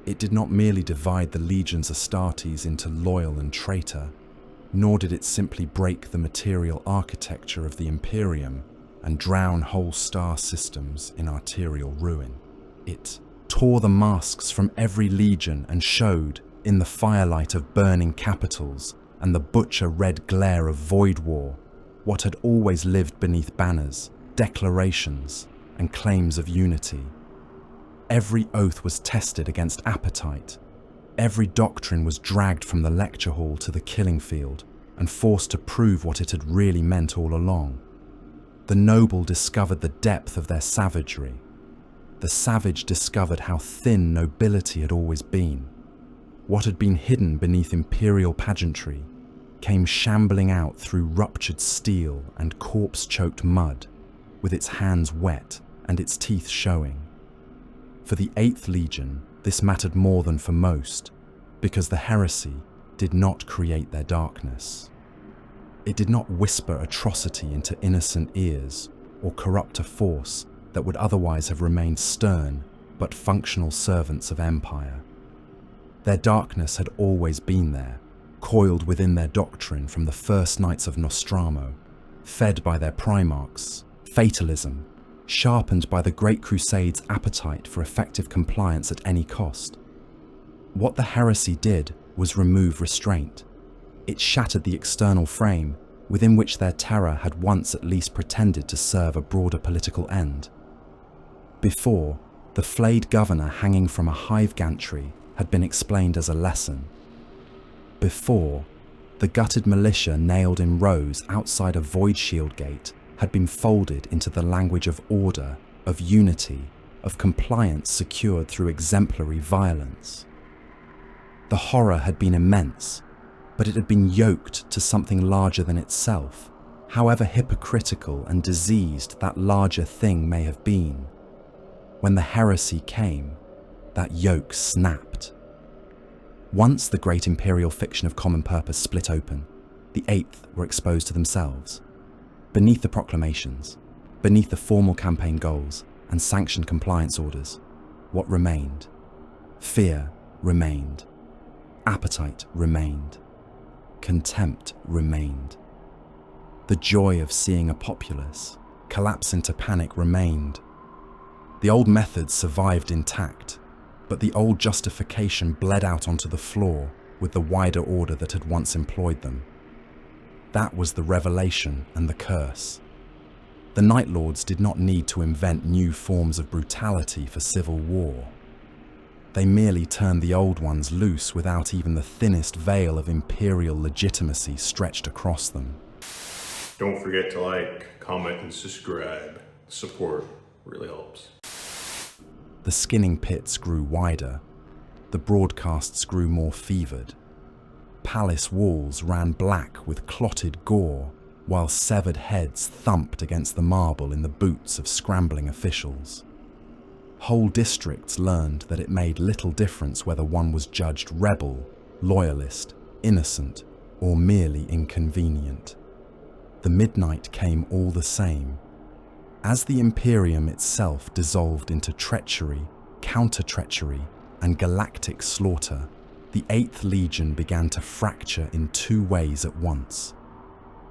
It did not merely divide the legions Astartes into loyal and traitor, nor did it simply break the material architecture of the Imperium and drown whole star systems in arterial ruin. It tore the masks from every legion and showed, in the firelight of burning capitals and the butcher red glare of void war, what had always lived beneath banners, declarations, and claims of unity. Every oath was tested against appetite. Every doctrine was dragged from the lecture hall to the killing field and forced to prove what it had really meant all along. The noble discovered the depth of their savagery. The savage discovered how thin nobility had always been. What had been hidden beneath imperial pageantry came shambling out through ruptured steel and corpse-choked mud, with its hands wet and its teeth showing. For the 8th Legion, this mattered more than for most, because the heresy did not create their darkness. It did not whisper atrocity into innocent ears or corrupt a force that would otherwise have remained stern but functional servants of empire. Their darkness had always been there, coiled within their doctrine from the first nights of Nostramo, fed by their primarchs, fatalism, sharpened by the Great Crusade's appetite for effective compliance at any cost. What the heresy did was remove restraint. It shattered the external frame within which their terror had once at least pretended to serve a broader political end. Before, the flayed governor hanging from a hive gantry had been explained as a lesson. Before, the gutted militia nailed in rows outside a void shield gate had been folded into the language of order, of unity, of compliance secured through exemplary violence. The horror had been immense, but it had been yoked to something larger than itself, however hypocritical and diseased that larger thing may have been. When the heresy came, that yoke snapped. Once the great imperial fiction of common purpose split open, the 8th were exposed to themselves. Beneath the proclamations, beneath the formal campaign goals and sanctioned compliance orders, what remained? Fear remained. Appetite remained. Contempt remained. The joy of seeing a populace collapse into panic remained. The old methods survived intact, but the old justification bled out onto the floor with the wider order that had once employed them. That was the revelation and the curse. The Night Lords did not need to invent new forms of brutality for civil war. They merely turned the old ones loose without even the thinnest veil of imperial legitimacy stretched across them. Don't forget to like, comment, and subscribe. Support really helps. The skinning pits grew wider. The broadcasts grew more fevered. Palace walls ran black with clotted gore, while severed heads thumped against the marble in the boots of scrambling officials. Whole districts learned that it made little difference whether one was judged rebel, loyalist, innocent, or merely inconvenient. The midnight came all the same. As the Imperium itself dissolved into treachery, counter-treachery, and galactic slaughter, the 8th Legion began to fracture in two ways at once.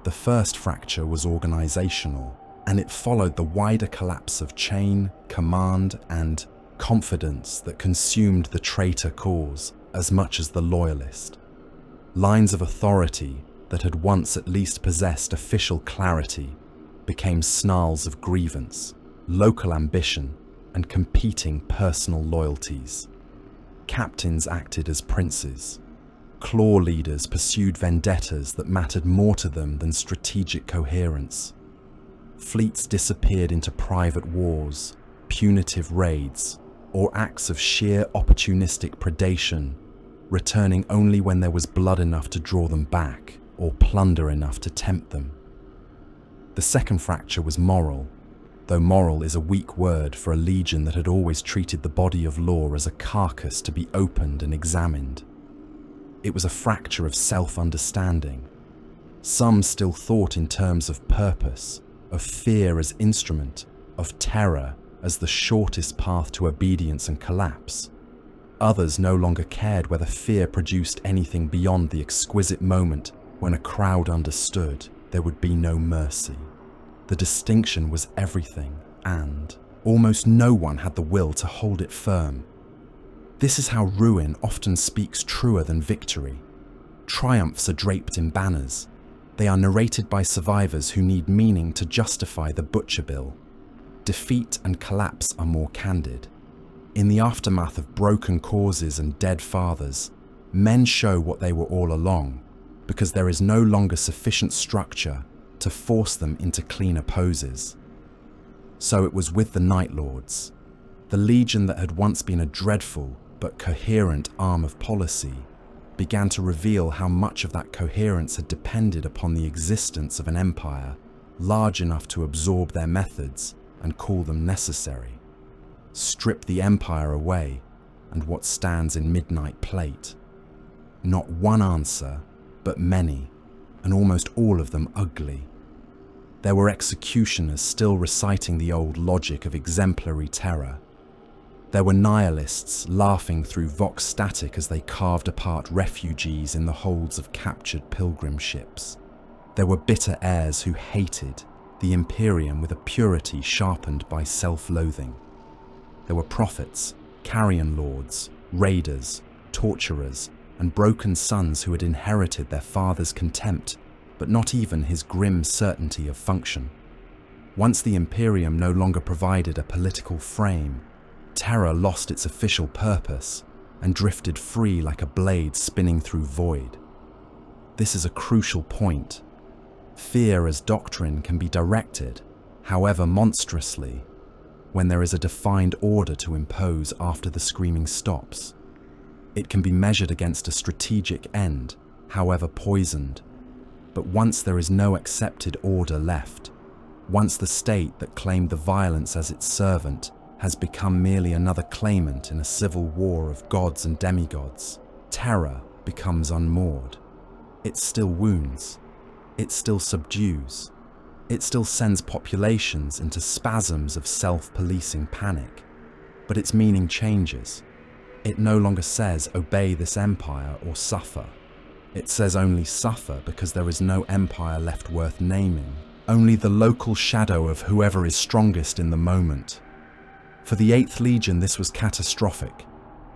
The first fracture was organizational, and it followed the wider collapse of chain, command, and confidence that consumed the traitor cause as much as the loyalist. Lines of authority that had once at least possessed official clarity became snarls of grievance, local ambition, and competing personal loyalties. Captains acted as princes. Claw leaders pursued vendettas that mattered more to them than strategic coherence. Fleets disappeared into private wars, punitive raids, or acts of sheer opportunistic predation, returning only when there was blood enough to draw them back or plunder enough to tempt them. The second fracture was moral, though moral is a weak word for a legion that had always treated the body of law as a carcass to be opened and examined. It was a fracture of self-understanding. Some still thought in terms of purpose, of fear as instrument, of terror as the shortest path to obedience and collapse. Others no longer cared whether fear produced anything beyond the exquisite moment when a crowd understood there would be no mercy. The distinction was everything, and almost no one had the will to hold it firm. This is how ruin often speaks truer than victory. Triumphs are draped in banners. They are narrated by survivors who need meaning to justify the butcher bill. Defeat and collapse are more candid. In the aftermath of broken causes and dead fathers, men show what they were all along, because there is no longer sufficient structure to force them into cleaner poses. So it was with the Night Lords. The legion that had once been a dreadful but coherent arm of policy began to reveal how much of that coherence had depended upon the existence of an empire large enough to absorb their methods and call them necessary. Strip the empire away, and what stands in midnight plate? Not one answer, but many, and almost all of them ugly. There were executioners still reciting the old logic of exemplary terror. There were nihilists laughing through vox static as they carved apart refugees in the holds of captured pilgrim ships. There were bitter heirs who hated the Imperium with a purity sharpened by self-loathing. There were prophets, carrion lords, raiders, torturers, and broken sons who had inherited their father's contempt, but not even his grim certainty of function. Once the Imperium no longer provided a political frame, terror lost its official purpose and drifted free like a blade spinning through void. This is a crucial point. Fear as doctrine can be directed, however monstrously, when there is a defined order to impose after the screaming stops. It can be measured against a strategic end, however poisoned. But once there is no accepted order left, once the state that claimed the violence as its servant has become merely another claimant in a civil war of gods and demigods, terror becomes unmoored. It still wounds. It still subdues. It still sends populations into spasms of self-policing panic. But its meaning changes. It no longer says, obey this empire or suffer. It says only suffer because there is no empire left worth naming, only the local shadow of whoever is strongest in the moment. For the 8th Legion this was catastrophic,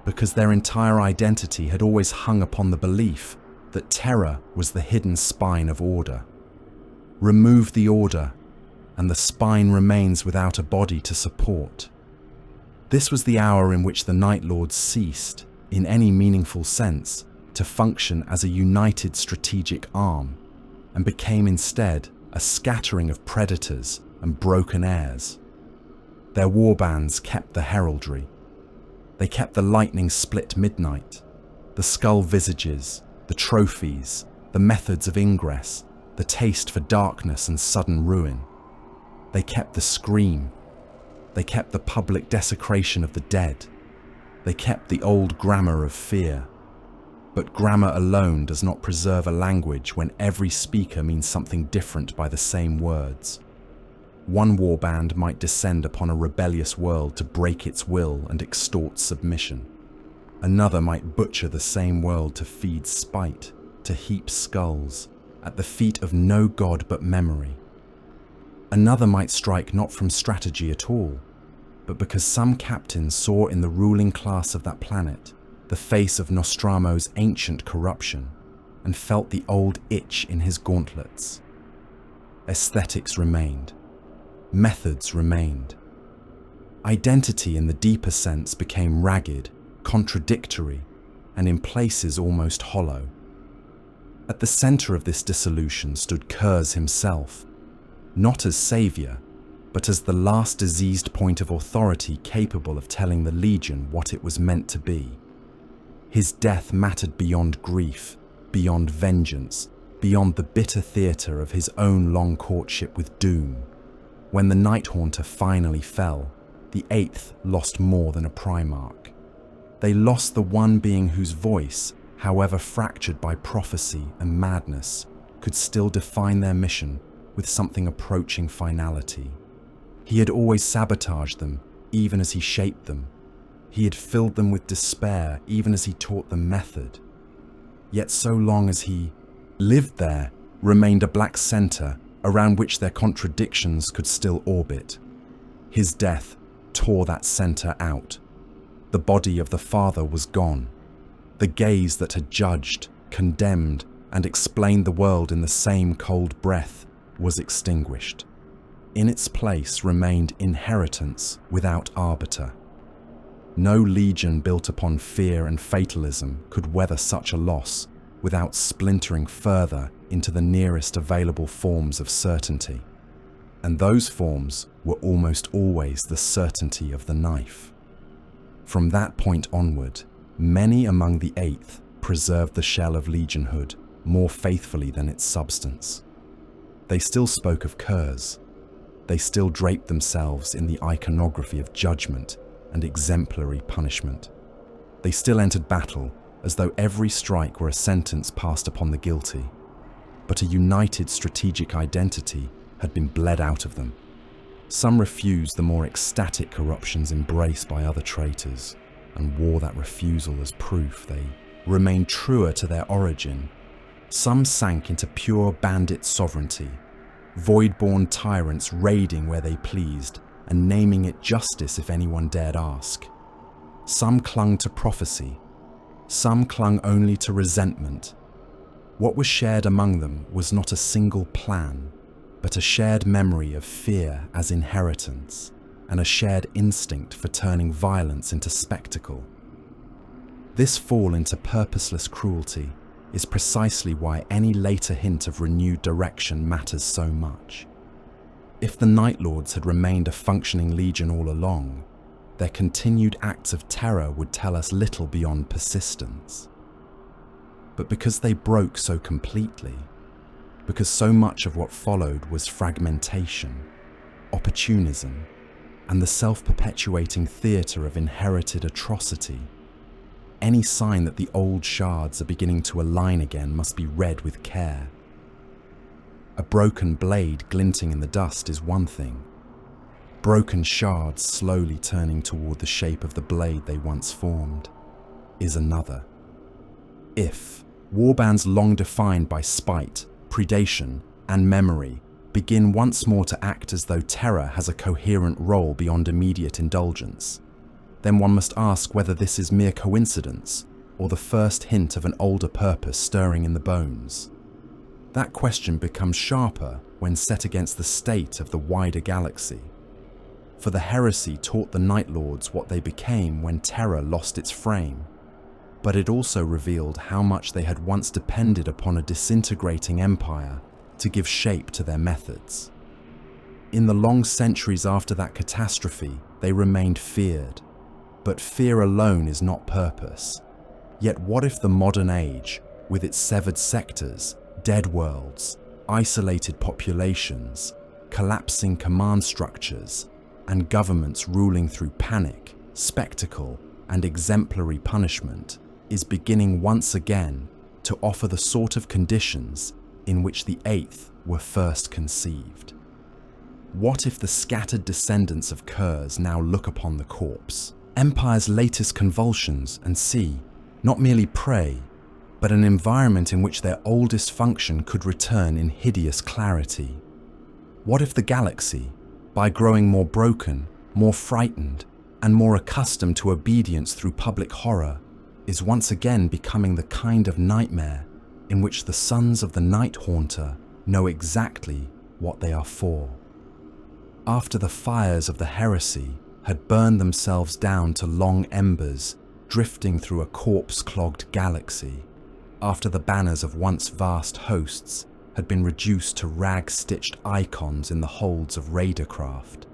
because their entire identity had always hung upon the belief that terror was the hidden spine of order. Remove the order, and the spine remains without a body to support. This was the hour in which the Night Lords ceased, in any meaningful sense, to function as a united strategic arm, and became instead a scattering of predators and broken heirs. Their warbands kept the heraldry. They kept the lightning-split midnight, the skull visages, the trophies, the methods of ingress, the taste for darkness and sudden ruin. They kept the scream. They kept the public desecration of the dead. They kept the old grammar of fear. But grammar alone does not preserve a language when every speaker means something different by the same words. One warband might descend upon a rebellious world to break its will and extort submission. Another might butcher the same world to feed spite, to heap skulls, at the feet of no god but memory. Another might strike not from strategy at all, but because some captain saw in the ruling class of that planet the face of Nostramo's ancient corruption and felt the old itch in his gauntlets. Aesthetics remained. Methods remained. Identity in the deeper sense became ragged, contradictory, and in places almost hollow. At the center of this dissolution stood Curze himself, not as savior, but as the last diseased point of authority capable of telling the Legion what it was meant to be. His death mattered beyond grief, beyond vengeance, beyond the bitter theatre of his own long courtship with doom. When the Night Haunter finally fell, the Eighth lost more than a Primarch. They lost the one being whose voice, however fractured by prophecy and madness, could still define their mission with something approaching finality. He had always sabotaged them, even as he shaped them. He had filled them with despair, even as he taught them method. Yet so long as he lived there, remained a black center around which their contradictions could still orbit. His death tore that center out. The body of the father was gone. The gaze that had judged, condemned, and explained the world in the same cold breath was extinguished. In its place remained inheritance without arbiter. No legion built upon fear and fatalism could weather such a loss without splintering further into the nearest available forms of certainty. And those forms were almost always the certainty of the knife. From that point onward, many among the Eighth preserved the shell of legionhood more faithfully than its substance. They still spoke of Curze. They still draped themselves in the iconography of judgment and exemplary punishment. They still entered battle as though every strike were a sentence passed upon the guilty. But a united strategic identity had been bled out of them. Some refused the more ecstatic corruptions embraced by other traitors, and wore that refusal as proof they remained truer to their origin. Some sank into pure bandit sovereignty, void-born tyrants raiding where they pleased and naming it justice if anyone dared ask. Some clung to prophecy. Some clung only to resentment. What was shared among them was not a single plan, but a shared memory of fear as inheritance, and a shared instinct for turning violence into spectacle. This fall into purposeless cruelty is precisely why any later hint of renewed direction matters so much. If the Night Lords had remained a functioning legion all along, their continued acts of terror would tell us little beyond persistence. But because they broke so completely, because so much of what followed was fragmentation, opportunism, and the self-perpetuating theatre of inherited atrocity, any sign that the old shards are beginning to align again must be read with care. A broken blade glinting in the dust is one thing. Broken shards slowly turning toward the shape of the blade they once formed is another. If warbands long defined by spite, predation, and memory begin once more to act as though terror has a coherent role beyond immediate indulgence, then one must ask whether this is mere coincidence or the first hint of an older purpose stirring in the bones. That question becomes sharper when set against the state of the wider galaxy. For the Heresy taught the Night Lords what they became when Terror lost its frame, but it also revealed how much they had once depended upon a disintegrating empire to give shape to their methods. In the long centuries after that catastrophe, they remained feared, but fear alone is not purpose. Yet what if the modern age, with its severed sectors, dead worlds, isolated populations, collapsing command structures, and governments ruling through panic, spectacle, and exemplary punishment, is beginning once again to offer the sort of conditions in which the Eighth were first conceived? What if the scattered descendants of Curze now look upon the corpse, Empire's latest convulsions, and see, not merely prey, but an environment in which their oldest function could return in hideous clarity? What if the galaxy, by growing more broken, more frightened, and more accustomed to obedience through public horror, is once again becoming the kind of nightmare in which the sons of the Night Haunter know exactly what they are for? After the fires of the Heresy had burned themselves down to long embers drifting through a corpse-clogged galaxy, after the banners of once vast hosts had been reduced to rag-stitched icons in the holds of raider craft,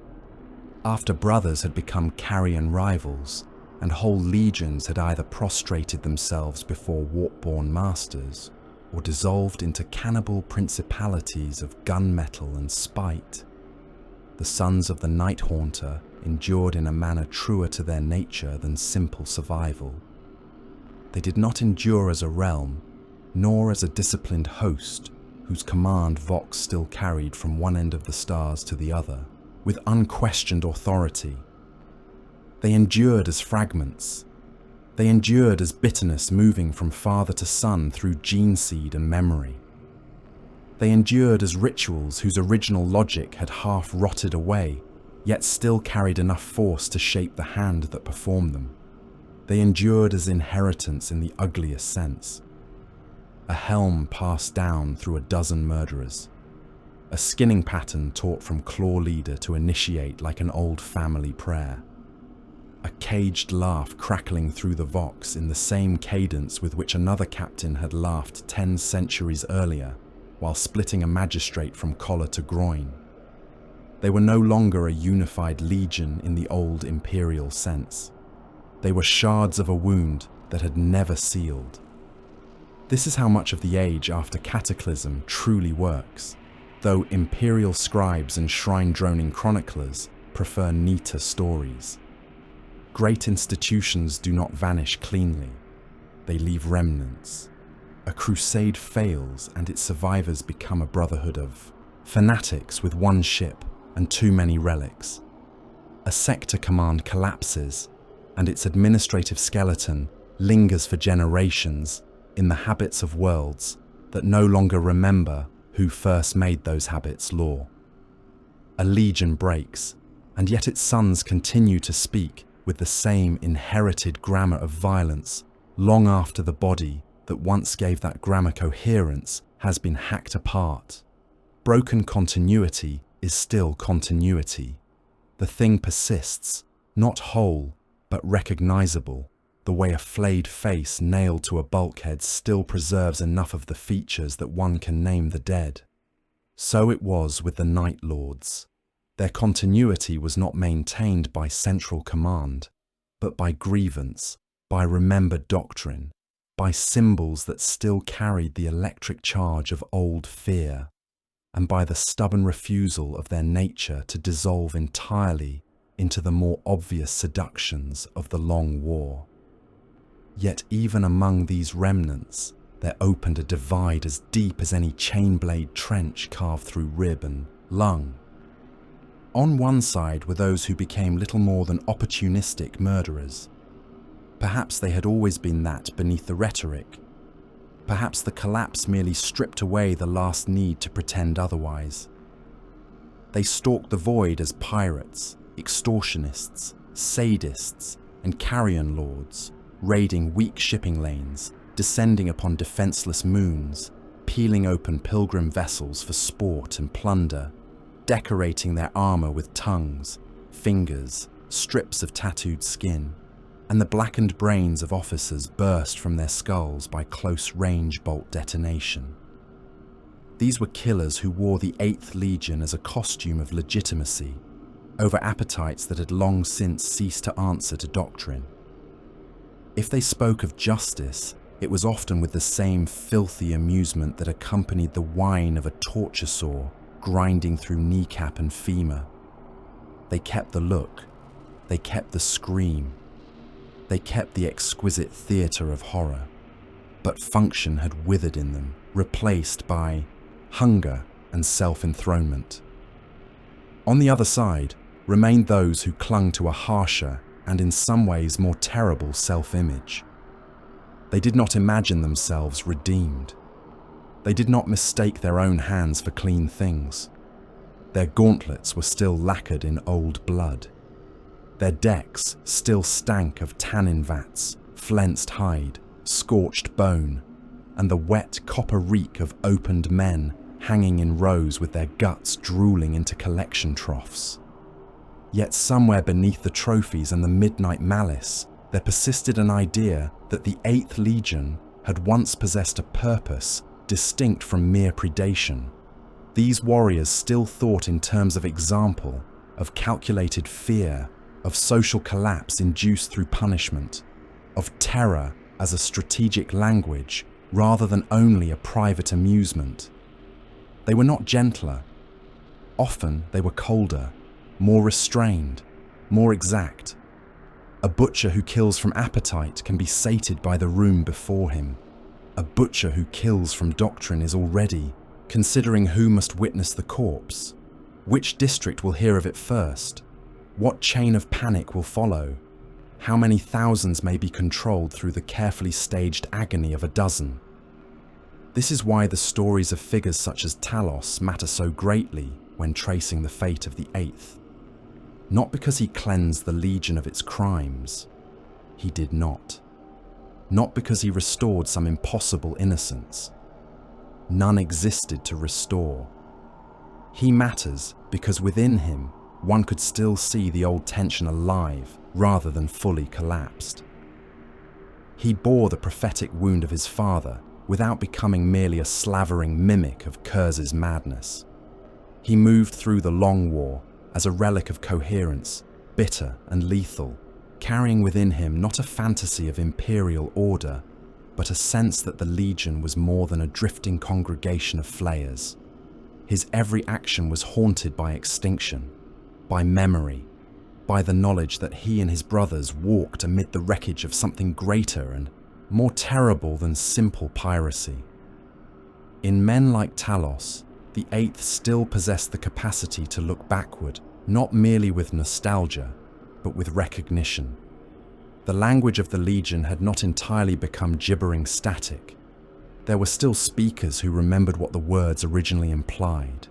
after brothers had become carrion rivals and whole legions had either prostrated themselves before warp-born masters or dissolved into cannibal principalities of gunmetal and spite, the sons of the Night Haunter endured in a manner truer to their nature than simple survival. They did not endure as a realm, nor as a disciplined host whose command Vox still carried from one end of the stars to the other, with unquestioned authority. They endured as fragments. They endured as bitterness moving from father to son through gene seed and memory. They endured as rituals whose original logic had half rotted away, yet still carried enough force to shape the hand that performed them. They endured as inheritance in the ugliest sense. A helm passed down through a dozen murderers. A skinning pattern taught from claw leader to initiate like an old family prayer. A caged laugh crackling through the Vox in the same cadence with which another captain had laughed 10 centuries earlier, while splitting a magistrate from collar to groin. They were no longer a unified legion in the old Imperial sense. They were shards of a wound that had never sealed. This is how much of the age after Cataclysm truly works, though Imperial scribes and shrine-droning chroniclers prefer neater stories. Great institutions do not vanish cleanly. They leave remnants. A crusade fails and its survivors become a brotherhood of fanatics with one ship and too many relics. A sector command collapses and its administrative skeleton lingers for generations in the habits of worlds that no longer remember who first made those habits law. A legion breaks, and yet its sons continue to speak with the same inherited grammar of violence long after the body that once gave that grammar coherence has been hacked apart. Broken continuity is still continuity. The thing persists, not whole, but recognizable, the way a flayed face nailed to a bulkhead still preserves enough of the features that one can name the dead. So it was with the Night Lords. Their continuity was not maintained by central command, but by grievance, by remembered doctrine, by symbols that still carried the electric charge of old fear, and by the stubborn refusal of their nature to dissolve entirely into the more obvious seductions of the long war. Yet even among these remnants, there opened a divide as deep as any chain-blade trench carved through rib and lung. On one side were those who became little more than opportunistic murderers. Perhaps they had always been that beneath the rhetoric. Perhaps the collapse merely stripped away the last need to pretend otherwise. They stalked the void as pirates, extortionists, sadists, and carrion lords, raiding weak shipping lanes, descending upon defenseless moons, peeling open pilgrim vessels for sport and plunder, decorating their armor with tongues, fingers, strips of tattooed skin, and the blackened brains of officers burst from their skulls by close-range bolt detonation. These were killers who wore the 8th Legion as a costume of legitimacy, over appetites that had long since ceased to answer to doctrine. If they spoke of justice, it was often with the same filthy amusement that accompanied the whine of a torture saw grinding through kneecap and femur. They kept the look, they kept the scream, they kept the exquisite theatre of horror, but function had withered in them, replaced by hunger and self-enthronement. On the other side remained those who clung to a harsher and in some ways more terrible self-image. They did not imagine themselves redeemed. They did not mistake their own hands for clean things. Their gauntlets were still lacquered in old blood. Their decks still stank of tannin vats, flensed hide, scorched bone, and the wet copper reek of opened men hanging in rows with their guts drooling into collection troughs. Yet somewhere beneath the trophies and the midnight malice, there persisted an idea that the 8th Legion had once possessed a purpose distinct from mere predation. These warriors still thought in terms of example, of calculated fear, of social collapse induced through punishment, of terror as a strategic language rather than only a private amusement. They were not gentler. Often they were colder, more restrained, more exact. A butcher who kills from appetite can be sated by the room before him. A butcher who kills from doctrine is already considering who must witness the corpse, which district will hear of it first, what chain of panic will follow, how many thousands may be controlled through the carefully staged agony of a dozen. This is why the stories of figures such as Talos matter so greatly when tracing the fate of the 8th. Not because he cleansed the Legion of its crimes. He did not. Not because he restored some impossible innocence. None existed to restore. He matters because within him one could still see the old tension alive rather than fully collapsed. He bore the prophetic wound of his father without becoming merely a slavering mimic of Curze's madness. He moved through the Long War as a relic of coherence, bitter and lethal, carrying within him not a fantasy of imperial order, but a sense that the Legion was more than a drifting congregation of flayers. His every action was haunted by extinction, by memory, by the knowledge that he and his brothers walked amid the wreckage of something greater and more terrible than simple piracy. In men like Talos, the 8th still possessed the capacity to look backward, not merely with nostalgia, but with recognition. The language of the Legion had not entirely become gibbering static. There were still speakers who remembered what the words originally implied,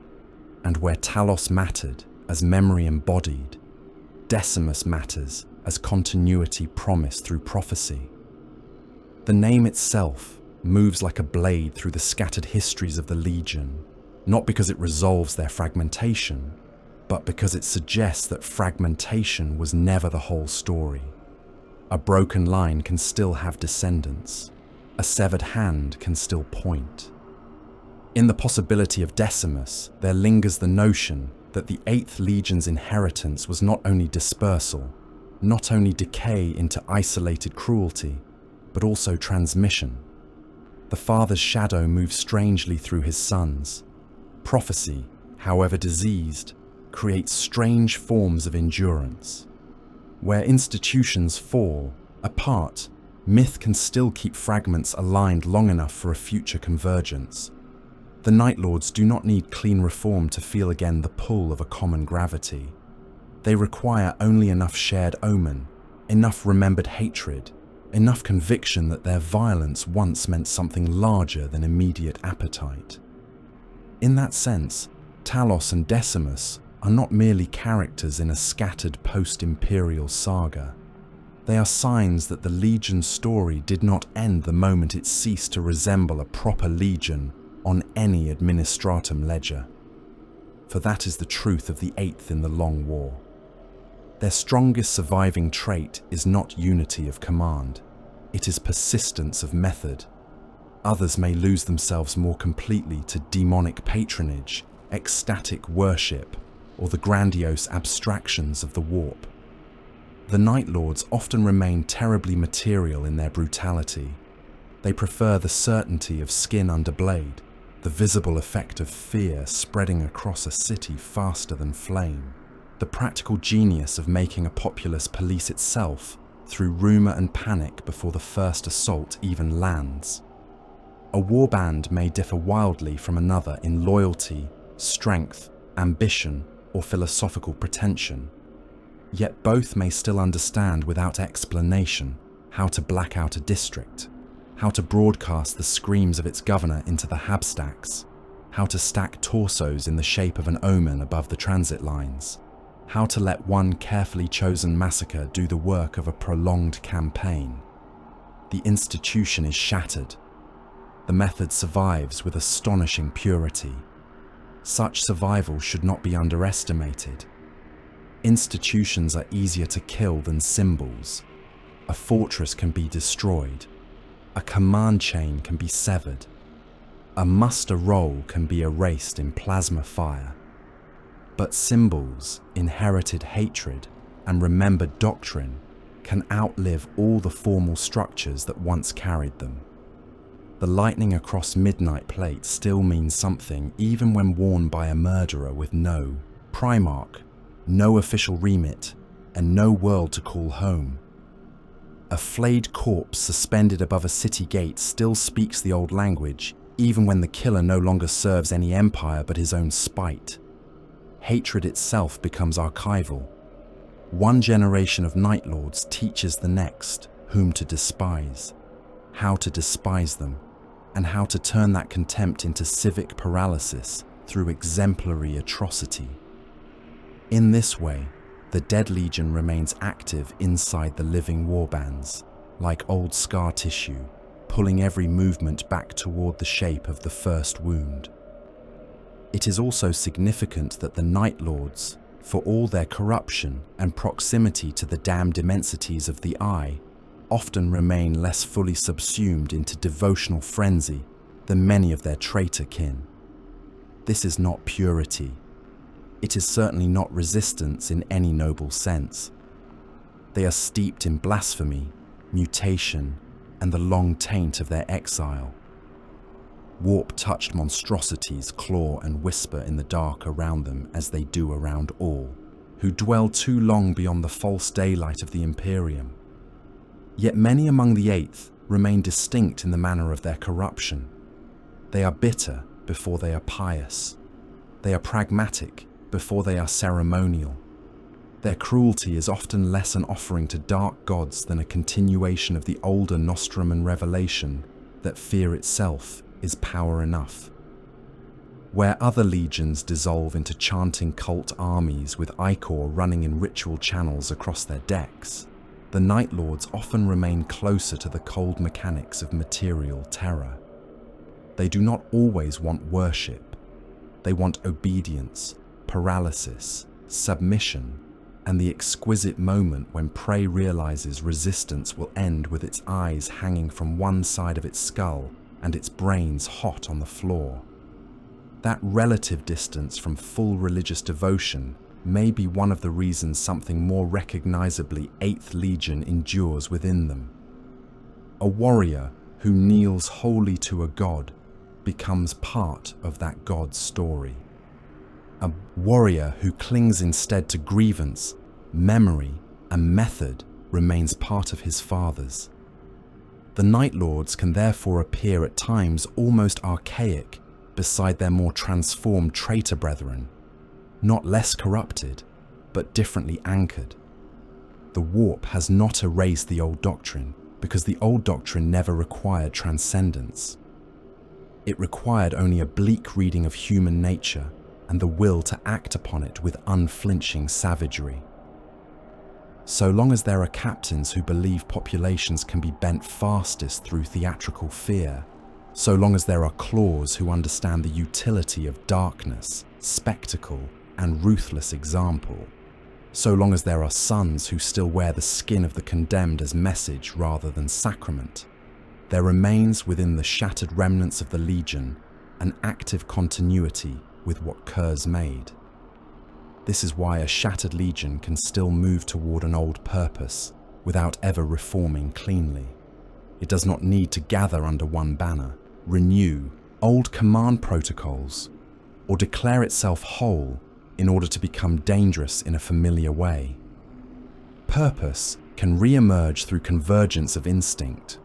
and where Talos mattered as memory embodied, Desimus matters as continuity promised through prophecy. The name itself moves like a blade through the scattered histories of the Legion, not because it resolves their fragmentation, but because it suggests that fragmentation was never the whole story. A broken line can still have descendants. A severed hand can still point. In the possibility of Desimus, there lingers the notion that the 8th Legion's inheritance was not only dispersal, not only decay into isolated cruelty, but also transmission. The father's shadow moves strangely through his sons. Prophecy, however diseased, creates strange forms of endurance. Where institutions fall, apart, myth can still keep fragments aligned long enough for a future convergence. The Night Lords do not need clean reform to feel again the pull of a common gravity. They require only enough shared omen, enough remembered hatred, enough conviction that their violence once meant something larger than immediate appetite. In that sense, Talos and Desimus are not merely characters in a scattered post-imperial saga. They are signs that the Legion's story did not end the moment it ceased to resemble a proper Legion, on any administratum ledger. For that is the truth of the 8th in the Long War. Their strongest surviving trait is not unity of command, it is persistence of method. Others may lose themselves more completely to demonic patronage, ecstatic worship, or the grandiose abstractions of the warp. The Night Lords often remain terribly material in their brutality. They prefer the certainty of skin under blade, the visible effect of fear spreading across a city faster than flame, the practical genius of making a populace police itself through rumour and panic before the first assault even lands. A warband may differ wildly from another in loyalty, strength, ambition, or philosophical pretension. Yet both may still understand without explanation how to black out a district, how to broadcast the screams of its governor into the habstacks, how to stack torsos in the shape of an omen above the transit lines, how to let one carefully chosen massacre do the work of a prolonged campaign. The institution is shattered. The method survives with astonishing purity. Such survival should not be underestimated. Institutions are easier to kill than symbols. A fortress can be destroyed. A command chain can be severed. A muster roll can be erased in plasma fire. But symbols, inherited hatred, and remembered doctrine can outlive all the formal structures that once carried them. The lightning across midnight plate still means something even when worn by a murderer with no Primarch, no official remit, and no world to call home. A flayed corpse suspended above a city gate still speaks the old language, even when the killer no longer serves any empire but his own spite. Hatred itself becomes archival. One generation of Night Lords teaches the next whom to despise, how to despise them, and how to turn that contempt into civic paralysis through exemplary atrocity. In this way, the Dead Legion remains active inside the living warbands, like old scar tissue, pulling every movement back toward the shape of the first wound. It is also significant that the Night Lords, for all their corruption and proximity to the damned immensities of the eye, often remain less fully subsumed into devotional frenzy than many of their traitor kin. This is not purity. It is certainly not resistance in any noble sense. They are steeped in blasphemy, mutation, and the long taint of their exile. Warp-touched monstrosities claw and whisper in the dark around them as they do around all, who dwell too long beyond the false daylight of the Imperium. Yet many among the 8th remain distinct in the manner of their corruption. They are bitter before they are pious. They are pragmatic before they are ceremonial. Their cruelty is often less an offering to dark gods than a continuation of the older Nostraman revelation that fear itself is power enough. Where other legions dissolve into chanting cult armies with ichor running in ritual channels across their decks, the Night Lords often remain closer to the cold mechanics of material terror. They do not always want worship. They want obedience, paralysis, submission, and the exquisite moment when prey realizes resistance will end with its eyes hanging from one side of its skull and its brains hot on the floor. That relative distance from full religious devotion may be one of the reasons something more recognizably 8th Legion endures within them. A warrior who kneels wholly to a god becomes part of that god's story. A warrior who clings instead to grievance, memory, and method remains part of his father's. The Night Lords can therefore appear at times almost archaic beside their more transformed traitor brethren, not less corrupted, but differently anchored. The warp has not erased the old doctrine because the old doctrine never required transcendence. It required only a bleak reading of human nature and the will to act upon it with unflinching savagery. So long as there are captains who believe populations can be bent fastest through theatrical fear, so long as there are claws who understand the utility of darkness, spectacle, and ruthless example, so long as there are sons who still wear the skin of the condemned as message rather than sacrament, there remains within the shattered remnants of the Legion an active continuity with what Curze made. This is why a shattered Legion can still move toward an old purpose without ever reforming cleanly. It does not need to gather under one banner, renew old command protocols, or declare itself whole in order to become dangerous in a familiar way. Purpose can re-emerge through convergence of instinct.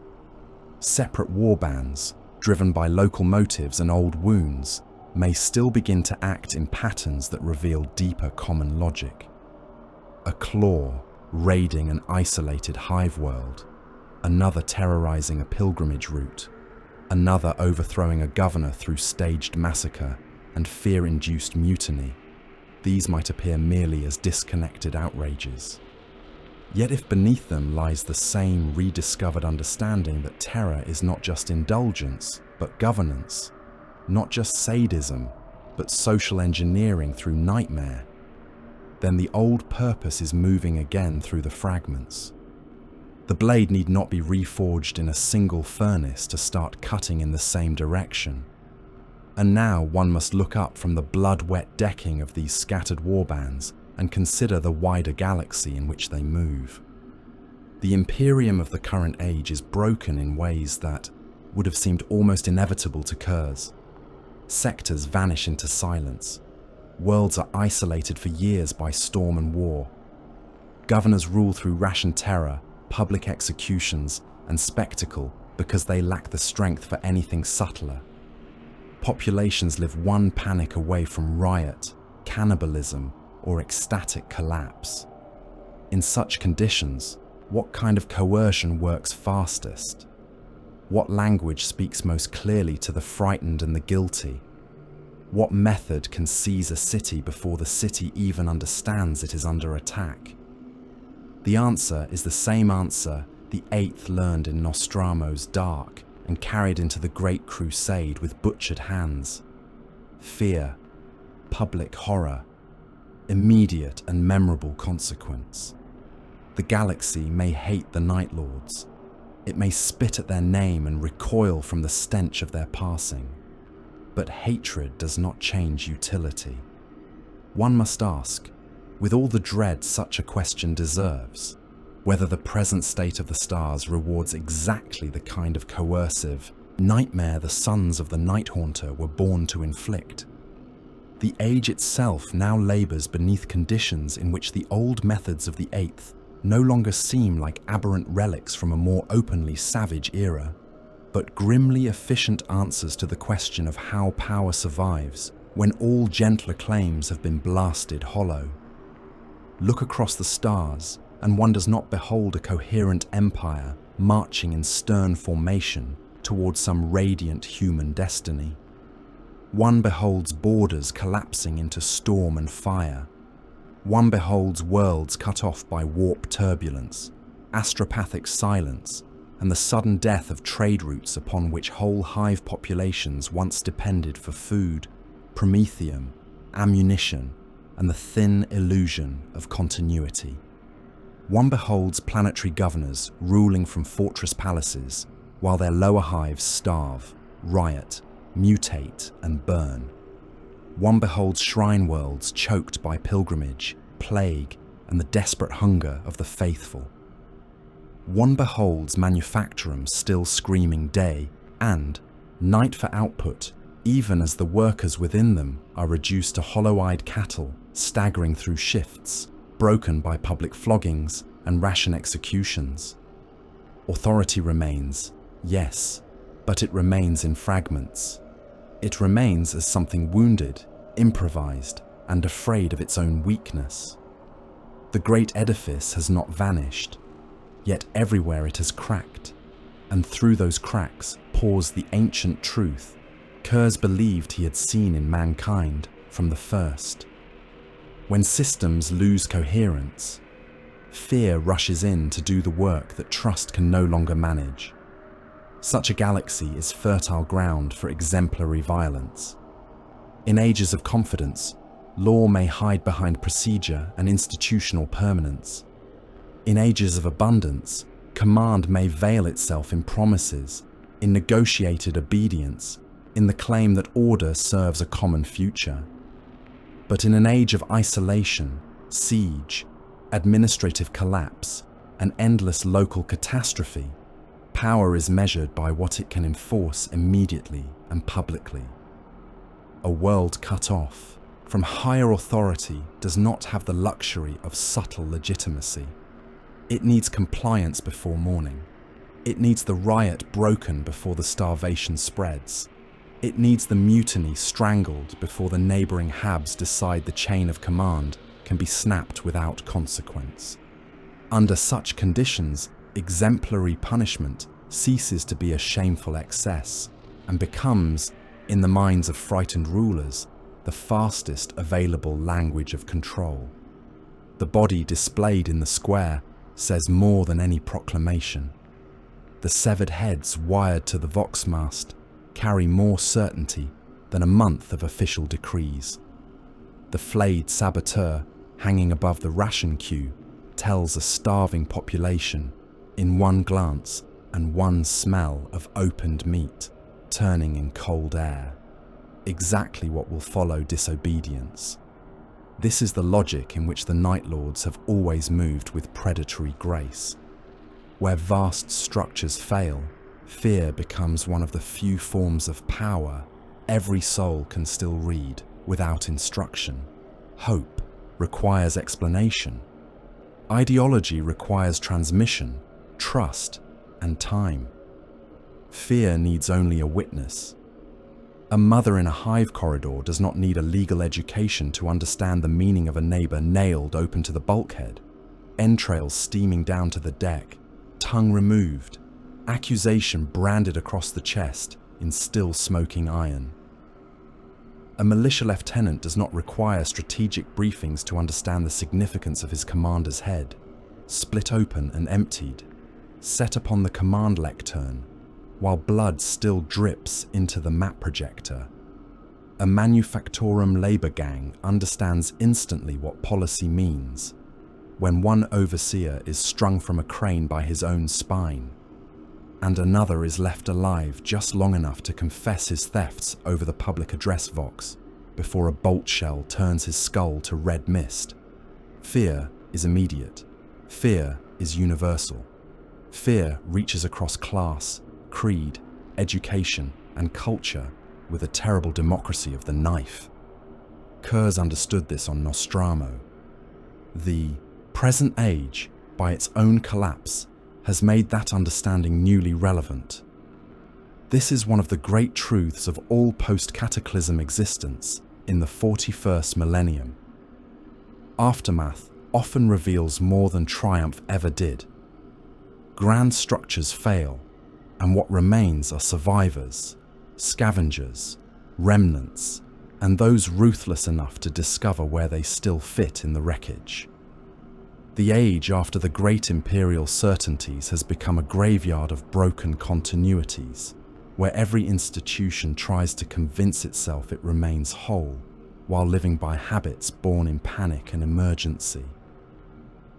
Separate warbands, driven by local motives and old wounds, may still begin to act in patterns that reveal deeper common logic. A claw raiding an isolated hive world, another terrorizing a pilgrimage route, another overthrowing a governor through staged massacre and fear-induced mutiny. These might appear merely as disconnected outrages. Yet if beneath them lies the same rediscovered understanding that terror is not just indulgence, but governance, not just sadism, but social engineering through nightmare, then the old purpose is moving again through the fragments. The blade need not be reforged in a single furnace to start cutting in the same direction. And now one must look up from the blood-wet decking of these scattered warbands and consider the wider galaxy in which they move. The Imperium of the current age is broken in ways that would have seemed almost inevitable to Curze. Sectors vanish into silence. Worlds are isolated for years by storm and war. Governors rule through rationed terror, public executions, and spectacle because they lack the strength for anything subtler. Populations live one panic away from riot, cannibalism, or ecstatic collapse. In such conditions, what kind of coercion works fastest? What language speaks most clearly to the frightened and the guilty? What method can seize a city before the city even understands it is under attack? The answer is the same answer the Eighth learned in Nostramo's dark and carried into the Great Crusade with butchered hands. Fear, public horror, immediate and memorable consequence. The galaxy may hate the Night Lords. It may spit at their name and recoil from the stench of their passing. But hatred does not change utility. One must ask, with all the dread such a question deserves, whether the present state of the stars rewards exactly the kind of coercive nightmare the sons of the Night Haunter were born to inflict. The age itself now labours beneath conditions in which the old methods of the Eighth no longer seem like aberrant relics from a more openly savage era, but grimly efficient answers to the question of how power survives when all gentler claims have been blasted hollow. Look across the stars, and one does not behold a coherent empire marching in stern formation towards some radiant human destiny. One beholds borders collapsing into storm and fire. One beholds worlds cut off by warp turbulence, astropathic silence, and the sudden death of trade routes upon which whole hive populations once depended for food, promethium, ammunition, and the thin illusion of continuity. One beholds planetary governors ruling from fortress palaces while their lower hives starve, riot, mutate, and burn. One beholds shrine worlds choked by pilgrimage, plague, and the desperate hunger of the faithful. One beholds manufactorum still screaming day and night for output, even as the workers within them are reduced to hollow-eyed cattle staggering through shifts, broken by public floggings and ration executions. Authority remains, yes, but it remains in fragments. It remains as something wounded, improvised, and afraid of its own weakness. The great edifice has not vanished, yet everywhere it has cracked, and through those cracks pours the ancient truth Curze believed he had seen in mankind from the first. When systems lose coherence, fear rushes in to do the work that trust can no longer manage. Such a galaxy is fertile ground for exemplary violence. In ages of confidence, law may hide behind procedure and institutional permanence. In ages of abundance, command may veil itself in promises, in negotiated obedience, in the claim that order serves a common future. But in an age of isolation, siege, administrative collapse, and endless local catastrophe, power is measured by what it can enforce immediately and publicly. A world cut off from higher authority does not have the luxury of subtle legitimacy. It needs compliance before morning. It needs the riot broken before the starvation spreads. It needs the mutiny strangled before the neighbouring Habs decide the chain of command can be snapped without consequence. Under such conditions, exemplary punishment ceases to be a shameful excess and becomes, in the minds of frightened rulers, the fastest available language of control. The body displayed in the square says more than any proclamation. The severed heads wired to the voxmast carry more certainty than a month of official decrees. The flayed saboteur hanging above the ration queue tells a starving population in one glance and one smell of opened meat turning in cold air, exactly what will follow disobedience. This is the logic in which the Night Lords have always moved with predatory grace. Where vast structures fail, fear becomes one of the few forms of power every soul can still read without instruction. Hope requires explanation. Ideology requires transmission, trust, and time. Fear needs only a witness. A mother in a hive corridor does not need a legal education to understand the meaning of a neighbour nailed open to the bulkhead, entrails steaming down to the deck, tongue removed, accusation branded across the chest in still smoking iron. A militia lieutenant does not require strategic briefings to understand the significance of his commander's head, split open and emptied, set upon the command lectern, while blood still drips into the map projector. A manufactorum labour gang understands instantly what policy means when one overseer is strung from a crane by his own spine, and another is left alive just long enough to confess his thefts over the public address vox before a bolt shell turns his skull to red mist. Fear is immediate. Fear is universal. Fear reaches across class, creed, education, and culture with a terrible democracy of the knife. Curze understood this on Nostramo. The present age, by its own collapse, has made that understanding newly relevant. This is one of the great truths of all post-cataclysm existence in the 41st millennium. Aftermath often reveals more than triumph ever did. Grand structures fail, and what remains are survivors, scavengers, remnants, and those ruthless enough to discover where they still fit in the wreckage. The age after the great Imperial certainties has become a graveyard of broken continuities, where every institution tries to convince itself it remains whole, while living by habits born in panic and emergency.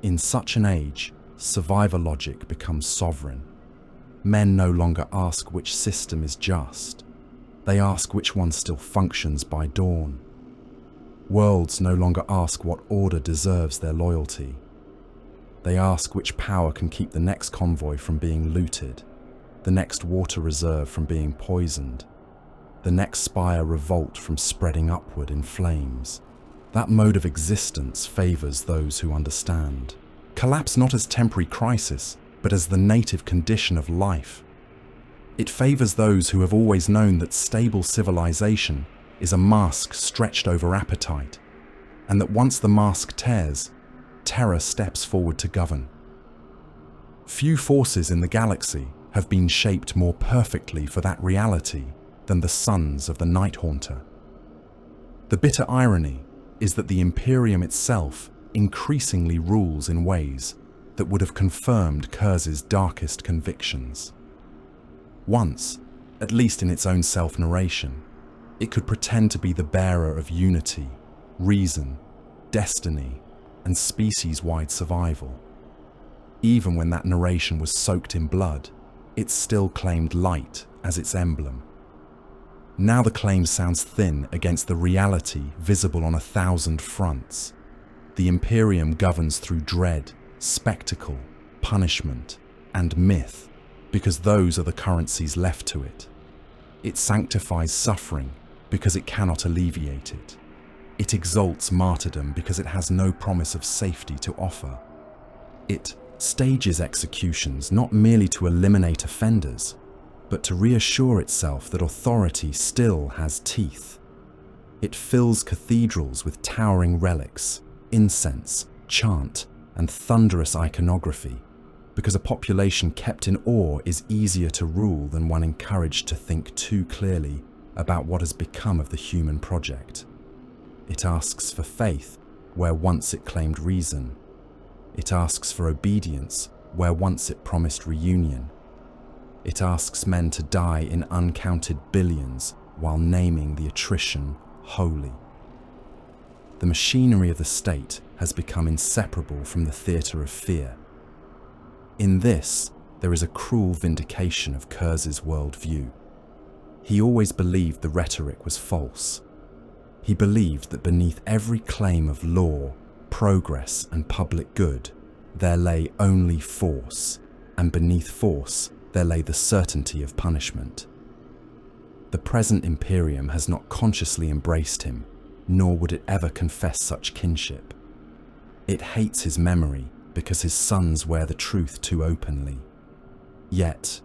In such an age, survivor logic becomes sovereign. Men no longer ask which system is just. They ask which one still functions by dawn. Worlds no longer ask what order deserves their loyalty. They ask which power can keep the next convoy from being looted, the next water reserve from being poisoned, the next spire revolt from spreading upward in flames. That mode of existence favours those who understand. Collapse not as temporary crisis, but as the native condition of life. It favours those who have always known that stable civilization is a mask stretched over appetite, and that once the mask tears, terror steps forward to govern. Few forces in the galaxy have been shaped more perfectly for that reality than the sons of the Night Haunter. The bitter irony is that the Imperium itself increasingly rules in ways that would have confirmed Curze's darkest convictions. Once, at least in its own self-narration, it could pretend to be the bearer of unity, reason, destiny, and species-wide survival. Even when that narration was soaked in blood, it still claimed light as its emblem. Now the claim sounds thin against the reality visible on 1,000 fronts. The Imperium governs through dread, spectacle, punishment, and myth, because those are the currencies left to it. It sanctifies suffering because it cannot alleviate it. It exalts martyrdom because it has no promise of safety to offer. It stages executions not merely to eliminate offenders, but to reassure itself that authority still has teeth. It fills cathedrals with towering relics, incense, chant, and thunderous iconography, because a population kept in awe is easier to rule than one encouraged to think too clearly about what has become of the human project. It asks for faith where once it claimed reason. It asks for obedience where once it promised reunion. It asks men to die in uncounted billions while naming the attrition holy. The machinery of the state has become inseparable from the theatre of fear. In this, there is a cruel vindication of Curze's worldview. He always believed the rhetoric was false. He believed that beneath every claim of law, progress, and public good, there lay only force, and beneath force, there lay the certainty of punishment. The present Imperium has not consciously embraced him, nor would it ever confess such kinship. It hates his memory because his sons wear the truth too openly. Yet,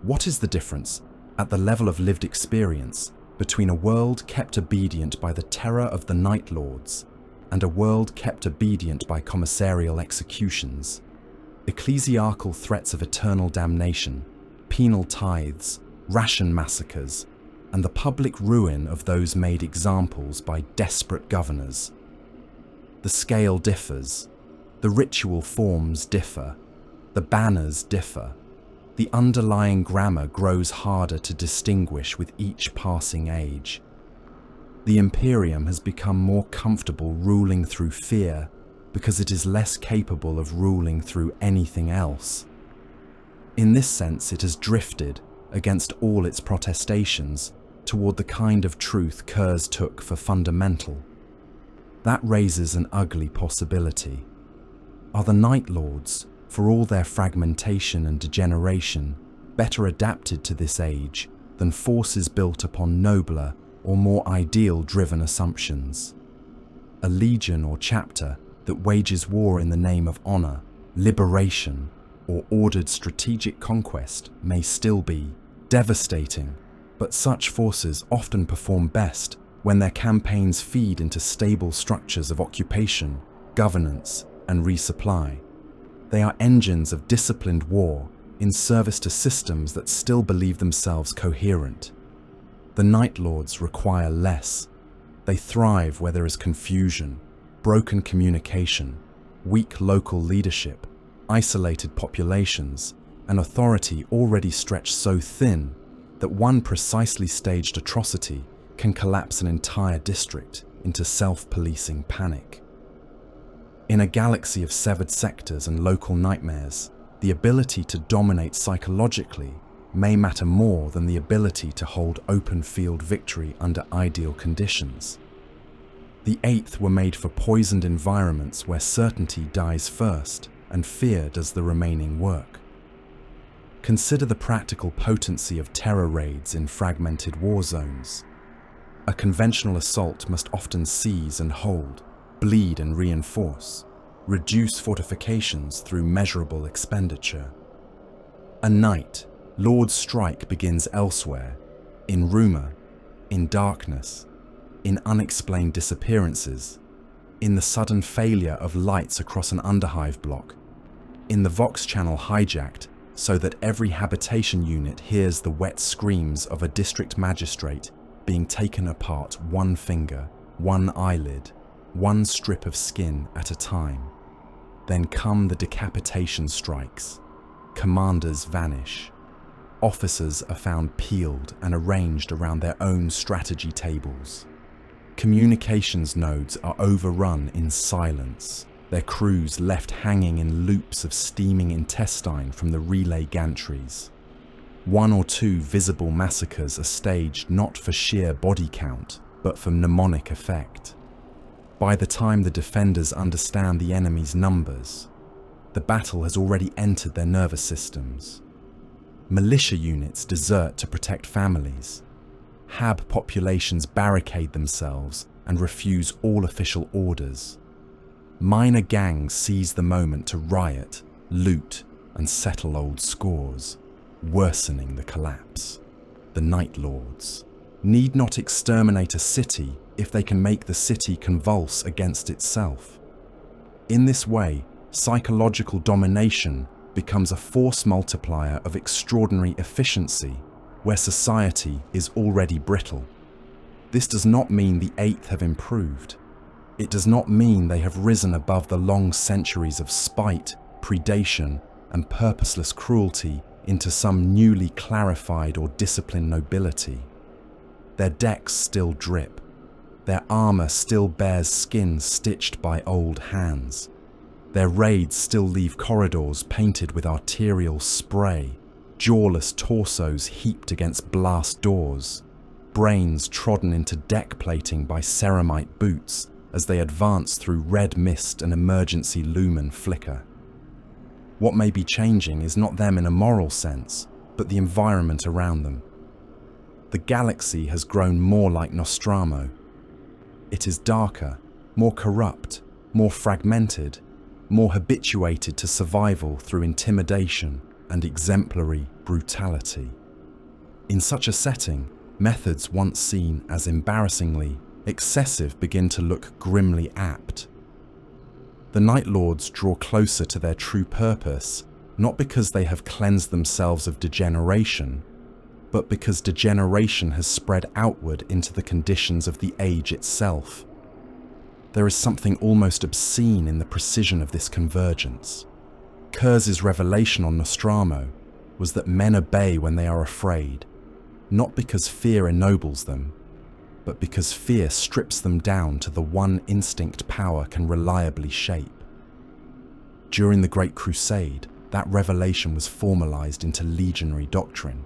what is the difference, at the level of lived experience, between a world kept obedient by the terror of the Night Lords and a world kept obedient by commissarial executions, ecclesiarchal threats of eternal damnation, penal tithes, ration massacres, and the public ruin of those made examples by desperate governors? The scale differs, the ritual forms differ, the banners differ, the underlying grammar grows harder to distinguish with each passing age. The Imperium has become more comfortable ruling through fear because it is less capable of ruling through anything else. In this sense, it has drifted, against all its protestations, toward the kind of truth Curze took for fundamental. That raises an ugly possibility. Are the Night Lords, for all their fragmentation and degeneration, better adapted to this age than forces built upon nobler or more ideal-driven assumptions? A legion or chapter that wages war in the name of honor, liberation, or ordered strategic conquest may still be devastating, but such forces often perform best when their campaigns feed into stable structures of occupation, governance, and resupply. They are engines of disciplined war in service to systems that still believe themselves coherent. The Night Lords require less. They thrive where there is confusion, broken communication, weak local leadership, isolated populations, and authority already stretched so thin that one precisely staged atrocity can collapse an entire district into self-policing panic. In a galaxy of severed sectors and local nightmares, the ability to dominate psychologically may matter more than the ability to hold open-field victory under ideal conditions. The Eighth were made for poisoned environments where certainty dies first and fear does the remaining work. Consider the practical potency of terror raids in fragmented war zones. A conventional assault must often seize and hold, bleed and reinforce, reduce fortifications through measurable expenditure. A night, Lord's strike begins elsewhere, in rumor, in darkness, in unexplained disappearances, in the sudden failure of lights across an underhive block, in the Vox channel hijacked so that every habitation unit hears the wet screams of a district magistrate being taken apart one finger, one eyelid, one strip of skin at a time. Then come the decapitation strikes. Commanders vanish. officers are found peeled and arranged around their own strategy tables. Communications nodes are overrun in silence, their crews left hanging in loops of steaming intestine from the relay gantries. 1 or 2 visible massacres are staged not for sheer body count, but for mnemonic effect. By the time the defenders understand the enemy's numbers, the battle has already entered their nervous systems. Militia units desert to protect families. Hab populations barricade themselves and refuse all official orders. Minor gangs seize the moment to riot, loot, and settle old scores, worsening the collapse. The Night Lords need not exterminate a city if they can make the city convulse against itself. In this way, psychological domination becomes a force multiplier of extraordinary efficiency where society is already brittle. This does not mean the Eighth have improved. It does not mean they have risen above the long centuries of spite, predation, and purposeless cruelty into some newly clarified or disciplined nobility. Their decks still drip. Their armor still bears skin stitched by old hands. Their raids still leave corridors painted with arterial spray, jawless torsos heaped against blast doors, brains trodden into deck plating by ceramite boots as they advance through red mist and emergency lumen flicker. What may be changing is not them in a moral sense, but the environment around them. The galaxy has grown more like Nostramo. It is darker, more corrupt, more fragmented, more habituated to survival through intimidation and exemplary brutality. In such a setting, methods once seen as embarrassingly excessive begin to look grimly apt. The Night Lords draw closer to their true purpose, not because they have cleansed themselves of degeneration, but because degeneration has spread outward into the conditions of the age itself. There is something almost obscene in the precision of this convergence. Curze's revelation on Nostramo was that men obey when they are afraid, not because fear ennobles them, but because fear strips them down to the one instinct power can reliably shape. During the Great Crusade, that revelation was formalized into legionary doctrine.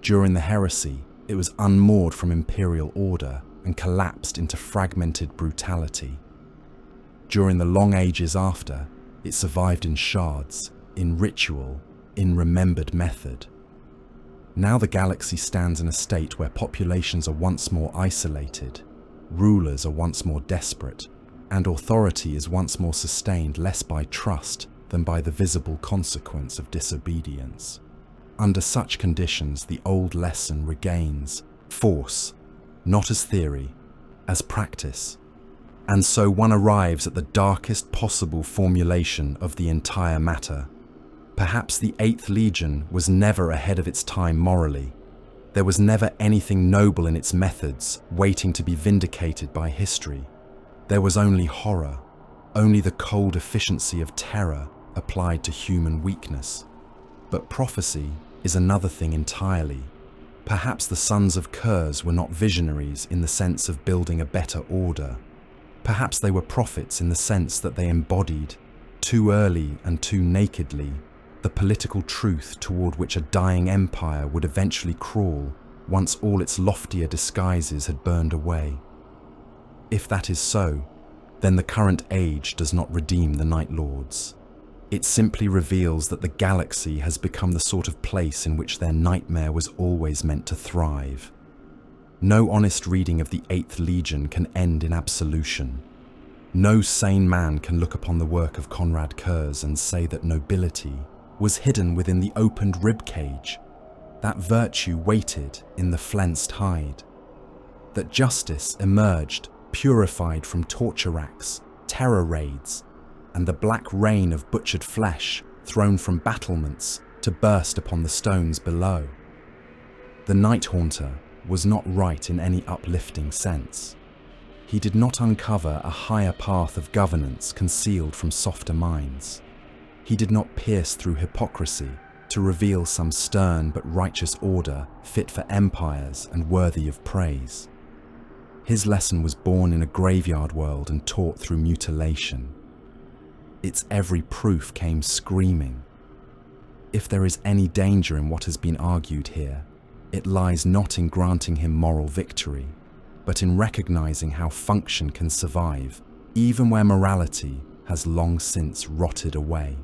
During the Heresy, it was unmoored from Imperial order and collapsed into fragmented brutality. During the long ages after, it survived in shards, in ritual, in remembered method. Now the galaxy stands in a state where populations are once more isolated, rulers are once more desperate, and authority is once more sustained less by trust than by the visible consequence of disobedience. Under such conditions, the old lesson regains force, not as theory, as practice. And so one arrives at the darkest possible formulation of the entire matter. Perhaps the 8th Legion was never ahead of its time morally. There was never anything noble in its methods waiting to be vindicated by history. There was only horror, only the cold efficiency of terror applied to human weakness. But prophecy is another thing entirely. Perhaps the sons of Curze were not visionaries in the sense of building a better order. Perhaps they were prophets in the sense that they embodied, too early and too nakedly, the political truth toward which a dying empire would eventually crawl once all its loftier disguises had burned away. If that is so, then the current age does not redeem the Night Lords. It simply reveals that the galaxy has become the sort of place in which their nightmare was always meant to thrive. No honest reading of the 8th Legion can end in absolution. No sane man can look upon the work of Conrad Curze and say that nobility was hidden within the opened ribcage, that virtue waited in the flensed hide, that justice emerged purified from torture racks, terror raids, and the black rain of butchered flesh thrown from battlements to burst upon the stones below. The Night Haunter was not right in any uplifting sense. He did not uncover a higher path of governance concealed from softer minds. He did not pierce through hypocrisy to reveal some stern but righteous order fit for empires and worthy of praise. His lesson was born in a graveyard world and taught through mutilation. Its every proof came screaming. If there is any danger in what has been argued here, it lies not in granting him moral victory, but in recognizing how function can survive, even where morality has long since rotted away.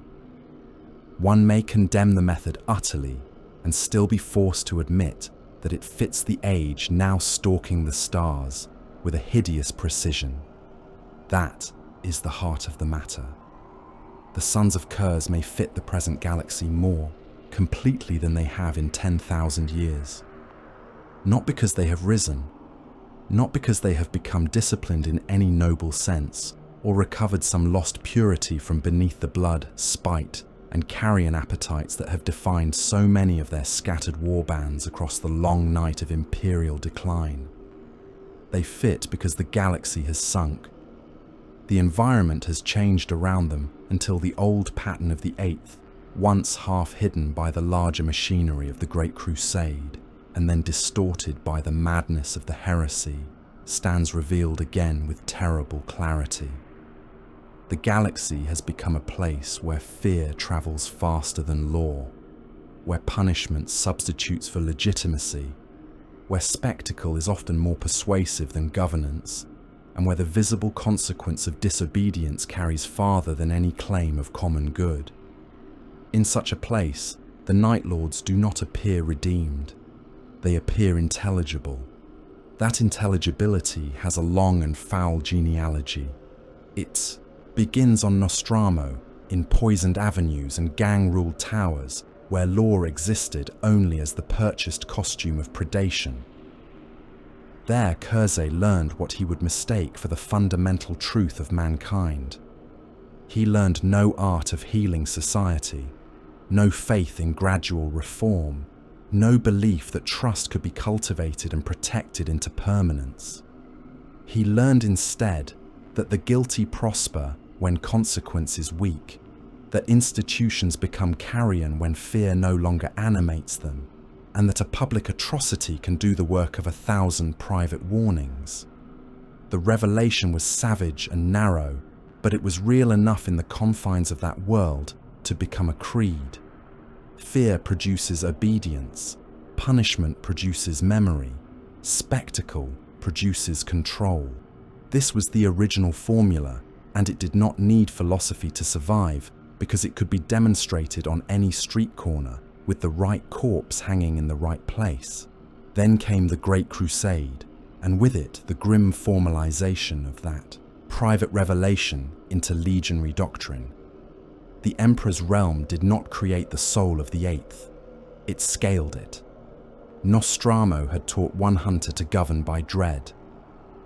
One may condemn the method utterly and still be forced to admit that it fits the age now stalking the stars with a hideous precision. That is the heart of the matter. The sons of Curze may fit the present galaxy more completely than they have in 10,000 years. Not because they have risen, not because they have become disciplined in any noble sense, or recovered some lost purity from beneath the blood, spite, and carrion appetites that have defined so many of their scattered warbands across the long night of Imperial decline. They fit because the galaxy has sunk. The environment has changed around them until the old pattern of the Eighth, once half hidden by the larger machinery of the Great Crusade, and then distorted by the madness of the Heresy, stands revealed again with terrible clarity. The galaxy has become a place where fear travels faster than law, where punishment substitutes for legitimacy, where spectacle is often more persuasive than governance, and where the visible consequence of disobedience carries farther than any claim of common good. In such a place, the Night Lords do not appear redeemed. They appear intelligible. That intelligibility has a long and foul genealogy. It begins on Nostramo, in poisoned avenues and gang-ruled towers, where law existed only as the purchased costume of predation. There Curze learned what he would mistake for the fundamental truth of mankind. He learned no art of healing society, no faith in gradual reform, no belief that trust could be cultivated and protected into permanence. He learned instead that the guilty prosper when consequence is weak, that institutions become carrion when fear no longer animates them, and that a public atrocity can do the work of 1,000 private warnings. The revelation was savage and narrow, but it was real enough in the confines of that world to become a creed. Fear produces obedience, punishment produces memory, spectacle produces control. This was the original formula, and it did not need philosophy to survive because it could be demonstrated on any street corner with the right corpse hanging in the right place. Then came the Great Crusade, and with it the grim formalization of that private revelation into legionary doctrine. The Emperor's realm did not create the soul of the Eighth, it scaled it. Nostramo had taught one hunter to govern by dread.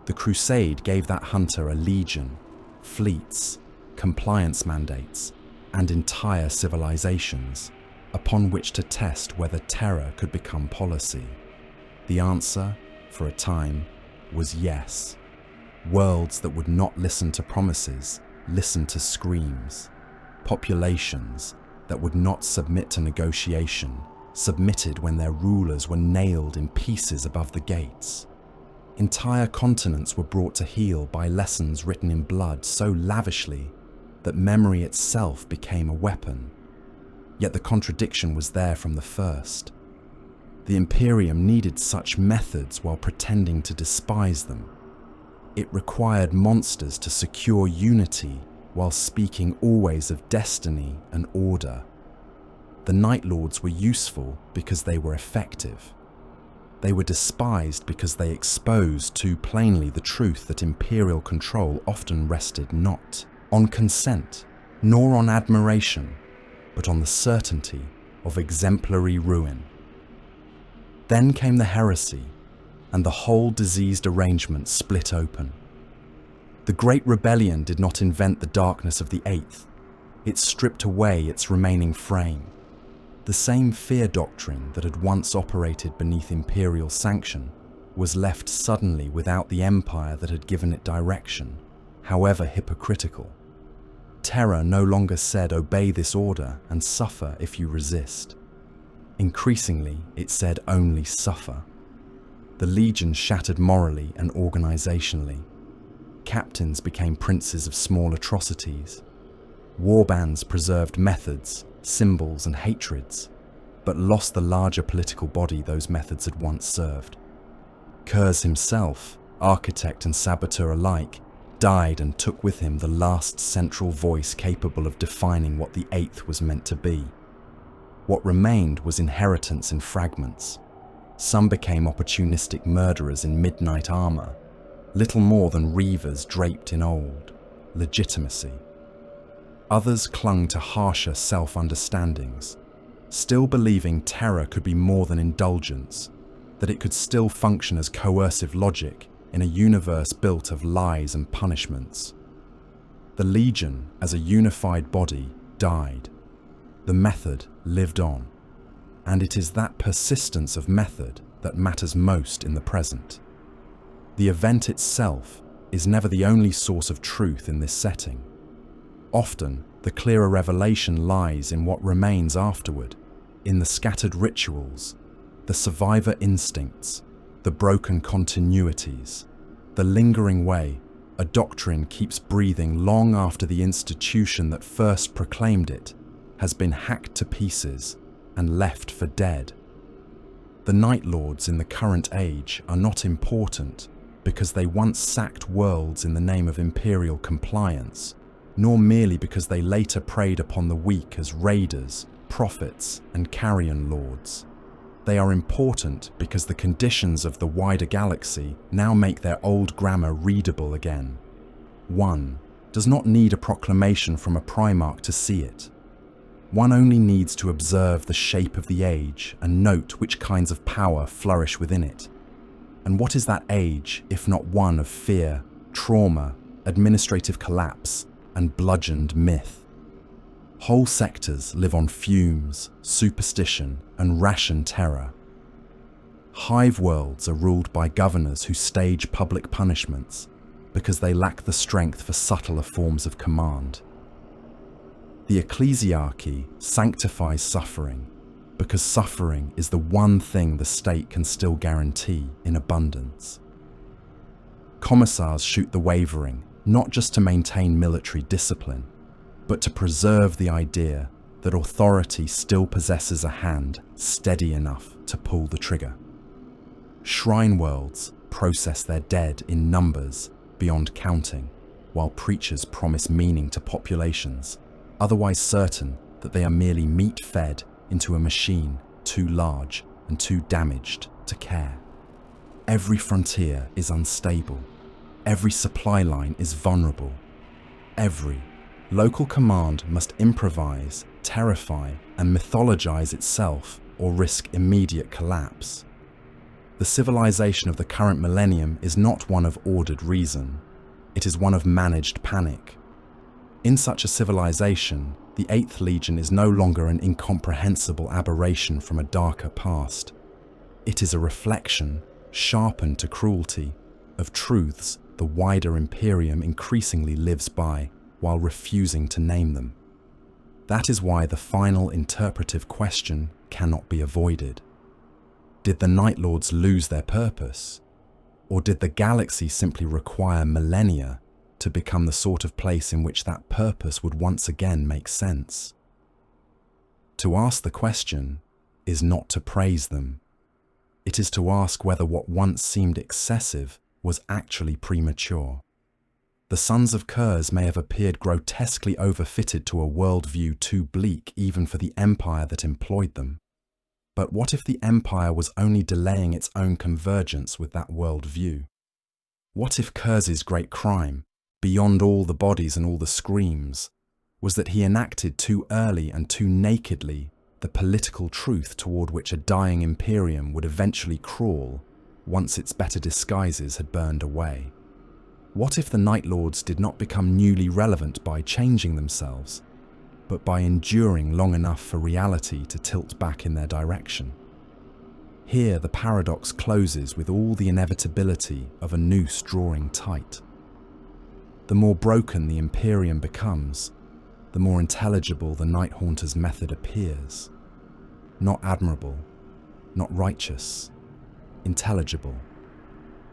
The Crusade gave that hunter a legion, fleets, compliance mandates, and entire civilizations, upon which to test whether terror could become policy. The answer, for a time, was yes. Worlds that would not listen to promises, listened to screams. Populations that would not submit to negotiation, submitted when their rulers were nailed in pieces above the gates. Entire continents were brought to heel by lessons written in blood so lavishly that memory itself became a weapon. Yet the contradiction was there from the first. The Imperium needed such methods while pretending to despise them. It required monsters to secure unity while speaking always of destiny and order. The Night Lords were useful because they were effective. They were despised because they exposed too plainly the truth that imperial control often rested not on consent, nor on admiration, but on the certainty of exemplary ruin. Then came the Heresy, and the whole diseased arrangement split open. The Great Rebellion did not invent the darkness of the Eighth. It stripped away its remaining frame. The same fear doctrine that had once operated beneath imperial sanction was left suddenly without the empire that had given it direction, however hypocritical. Terror no longer said obey this order and suffer if you resist. Increasingly, it said only suffer. The legions shattered morally and organisationally. Captains became princes of small atrocities. Warbands preserved methods, symbols and hatreds, but lost the larger political body those methods had once served. Curze himself, architect and saboteur alike, died and took with him the last central voice capable of defining what the Eighth was meant to be. What remained was inheritance in fragments. Some became opportunistic murderers in midnight armour, little more than reavers draped in old legitimacy. Others clung to harsher self-understandings, still believing terror could be more than indulgence, that it could still function as coercive logic in a universe built of lies and punishments. The Legion, as a unified body, died. The method lived on, and it is that persistence of method that matters most in the present. The event itself is never the only source of truth in this setting. Often, the clearer revelation lies in what remains afterward, in the scattered rituals, the survivor instincts, the broken continuities, the lingering way a doctrine keeps breathing long after the institution that first proclaimed it has been hacked to pieces and left for dead. The Night Lords in the current age are not important because they once sacked worlds in the name of Imperial compliance, nor merely because they later preyed upon the weak as raiders, prophets, and carrion lords. They are important because the conditions of the wider galaxy now make their old grammar readable again. One does not need a proclamation from a Primarch to see it. One only needs to observe the shape of the age and note which kinds of power flourish within it. And what is that age if not one of fear, trauma, administrative collapse, and bludgeoned myth? Whole sectors live on fumes, superstition, and ration terror. Hive worlds are ruled by governors who stage public punishments because they lack the strength for subtler forms of command. The ecclesiarchy sanctifies suffering because suffering is the one thing the state can still guarantee in abundance. Commissars shoot the wavering, not just to maintain military discipline, but to preserve the idea that authority still possesses a hand steady enough to pull the trigger. Shrine worlds process their dead in numbers beyond counting, while preachers promise meaning to populations, otherwise certain that they are merely meat-fed into a machine too large and too damaged to care. Every frontier is unstable. Every supply line is vulnerable. Every local command must improvise, terrify, and mythologize itself or risk immediate collapse. The civilization of the current millennium is not one of ordered reason. It is one of managed panic. In such a civilization, the Eighth Legion is no longer an incomprehensible aberration from a darker past. It is a reflection, sharpened to cruelty, of truths the wider Imperium increasingly lives by, while refusing to name them. That is why the final interpretive question cannot be avoided. Did the Night Lords lose their purpose? Or did the galaxy simply require millennia to become the sort of place in which that purpose would once again make sense? To ask the question is not to praise them. It is to ask whether what once seemed excessive was actually premature. The sons of Curze may have appeared grotesquely overfitted to a worldview too bleak even for the empire that employed them. But what if the empire was only delaying its own convergence with that worldview? What if Curze's great crime, beyond all the bodies and all the screams, was that he enacted too early and too nakedly the political truth toward which a dying Imperium would eventually crawl once its better disguises had burned away? What if the Night Lords did not become newly relevant by changing themselves, but by enduring long enough for reality to tilt back in their direction? Here the paradox closes with all the inevitability of a noose drawing tight. The more broken the Imperium becomes, the more intelligible the Night Haunter's method appears. not admirable, not righteous, intelligible.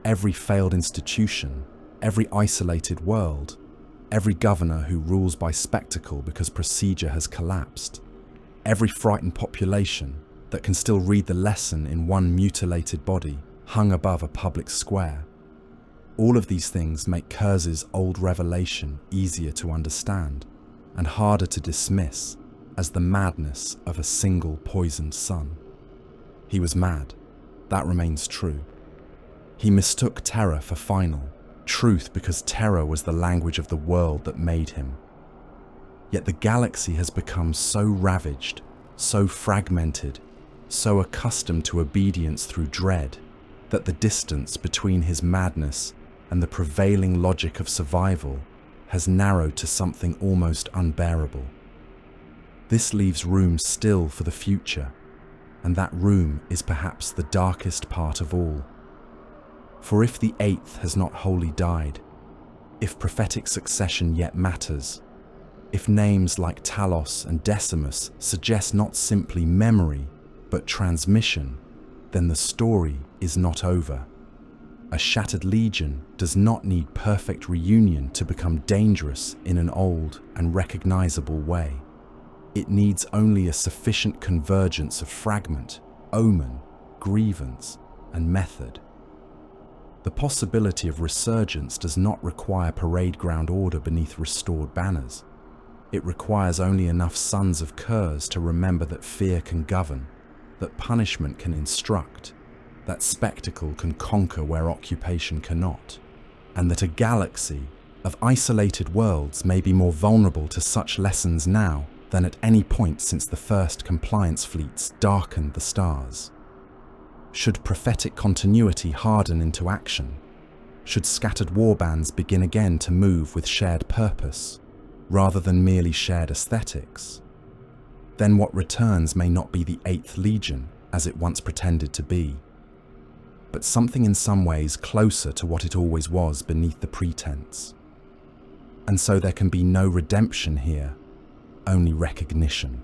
Every failed institution, every isolated world, every governor who rules by spectacle because procedure has collapsed, every frightened population that can still read the lesson in one mutilated body hung above a public square. All of these things make Curze's old revelation easier to understand and harder to dismiss as the madness of a single poisoned sun. He was mad. That remains true. He mistook terror for final, truth because terror was the language of the world that made him. Yet the galaxy has become so ravaged, so fragmented, so accustomed to obedience through dread, that the distance between his madness and the prevailing logic of survival has narrowed to something almost unbearable. This leaves room still for the future, and that room is perhaps the darkest part of all. For if the eighth has not wholly died, if prophetic succession yet matters, if names like Talos and Desimus suggest not simply memory, but transmission, then the story is not over. A shattered legion does not need perfect reunion to become dangerous in an old and recognizable way. It needs only a sufficient convergence of fragment, omen, grievance, and method. The possibility of resurgence does not require parade ground order beneath restored banners. It requires only enough sons of Curze to remember that fear can govern, that punishment can instruct, that spectacle can conquer where occupation cannot, and that a galaxy of isolated worlds may be more vulnerable to such lessons now than at any point since the first compliance fleets darkened the stars. Should prophetic continuity harden into action, should scattered warbands begin again to move with shared purpose, rather than merely shared aesthetics, then what returns may not be the Eighth Legion as it once pretended to be, but something in some ways closer to what it always was beneath the pretense. And so there can be no redemption here, only recognition.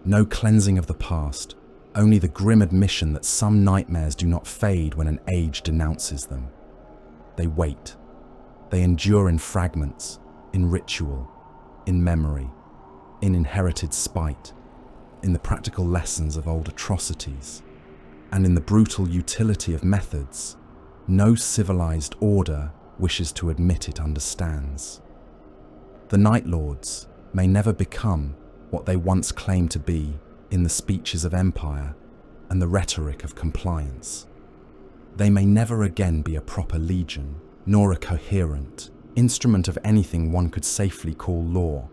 No cleansing of the past, only the grim admission that some nightmares do not fade when an age denounces them. They wait. They endure in fragments, in ritual, in memory, in inherited spite, in the practical lessons of old atrocities, and in the brutal utility of methods no civilized order wishes to admit it understands. The Night Lords may never become what they once claimed to be in the speeches of empire and the rhetoric of compliance. They may never again be a proper legion, nor a coherent instrument of anything one could safely call law.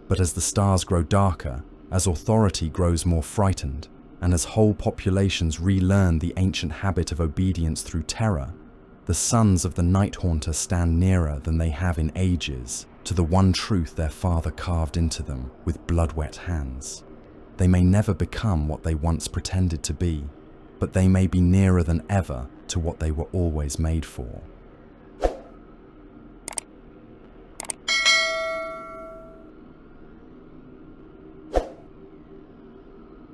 But as the stars grow darker, as authority grows more frightened, and as whole populations relearn the ancient habit of obedience through terror, the sons of the Night Haunter stand nearer than they have in ages to the one truth their father carved into them with blood-wet hands. They may never become what they once pretended to be, but they may be nearer than ever to what they were always made for.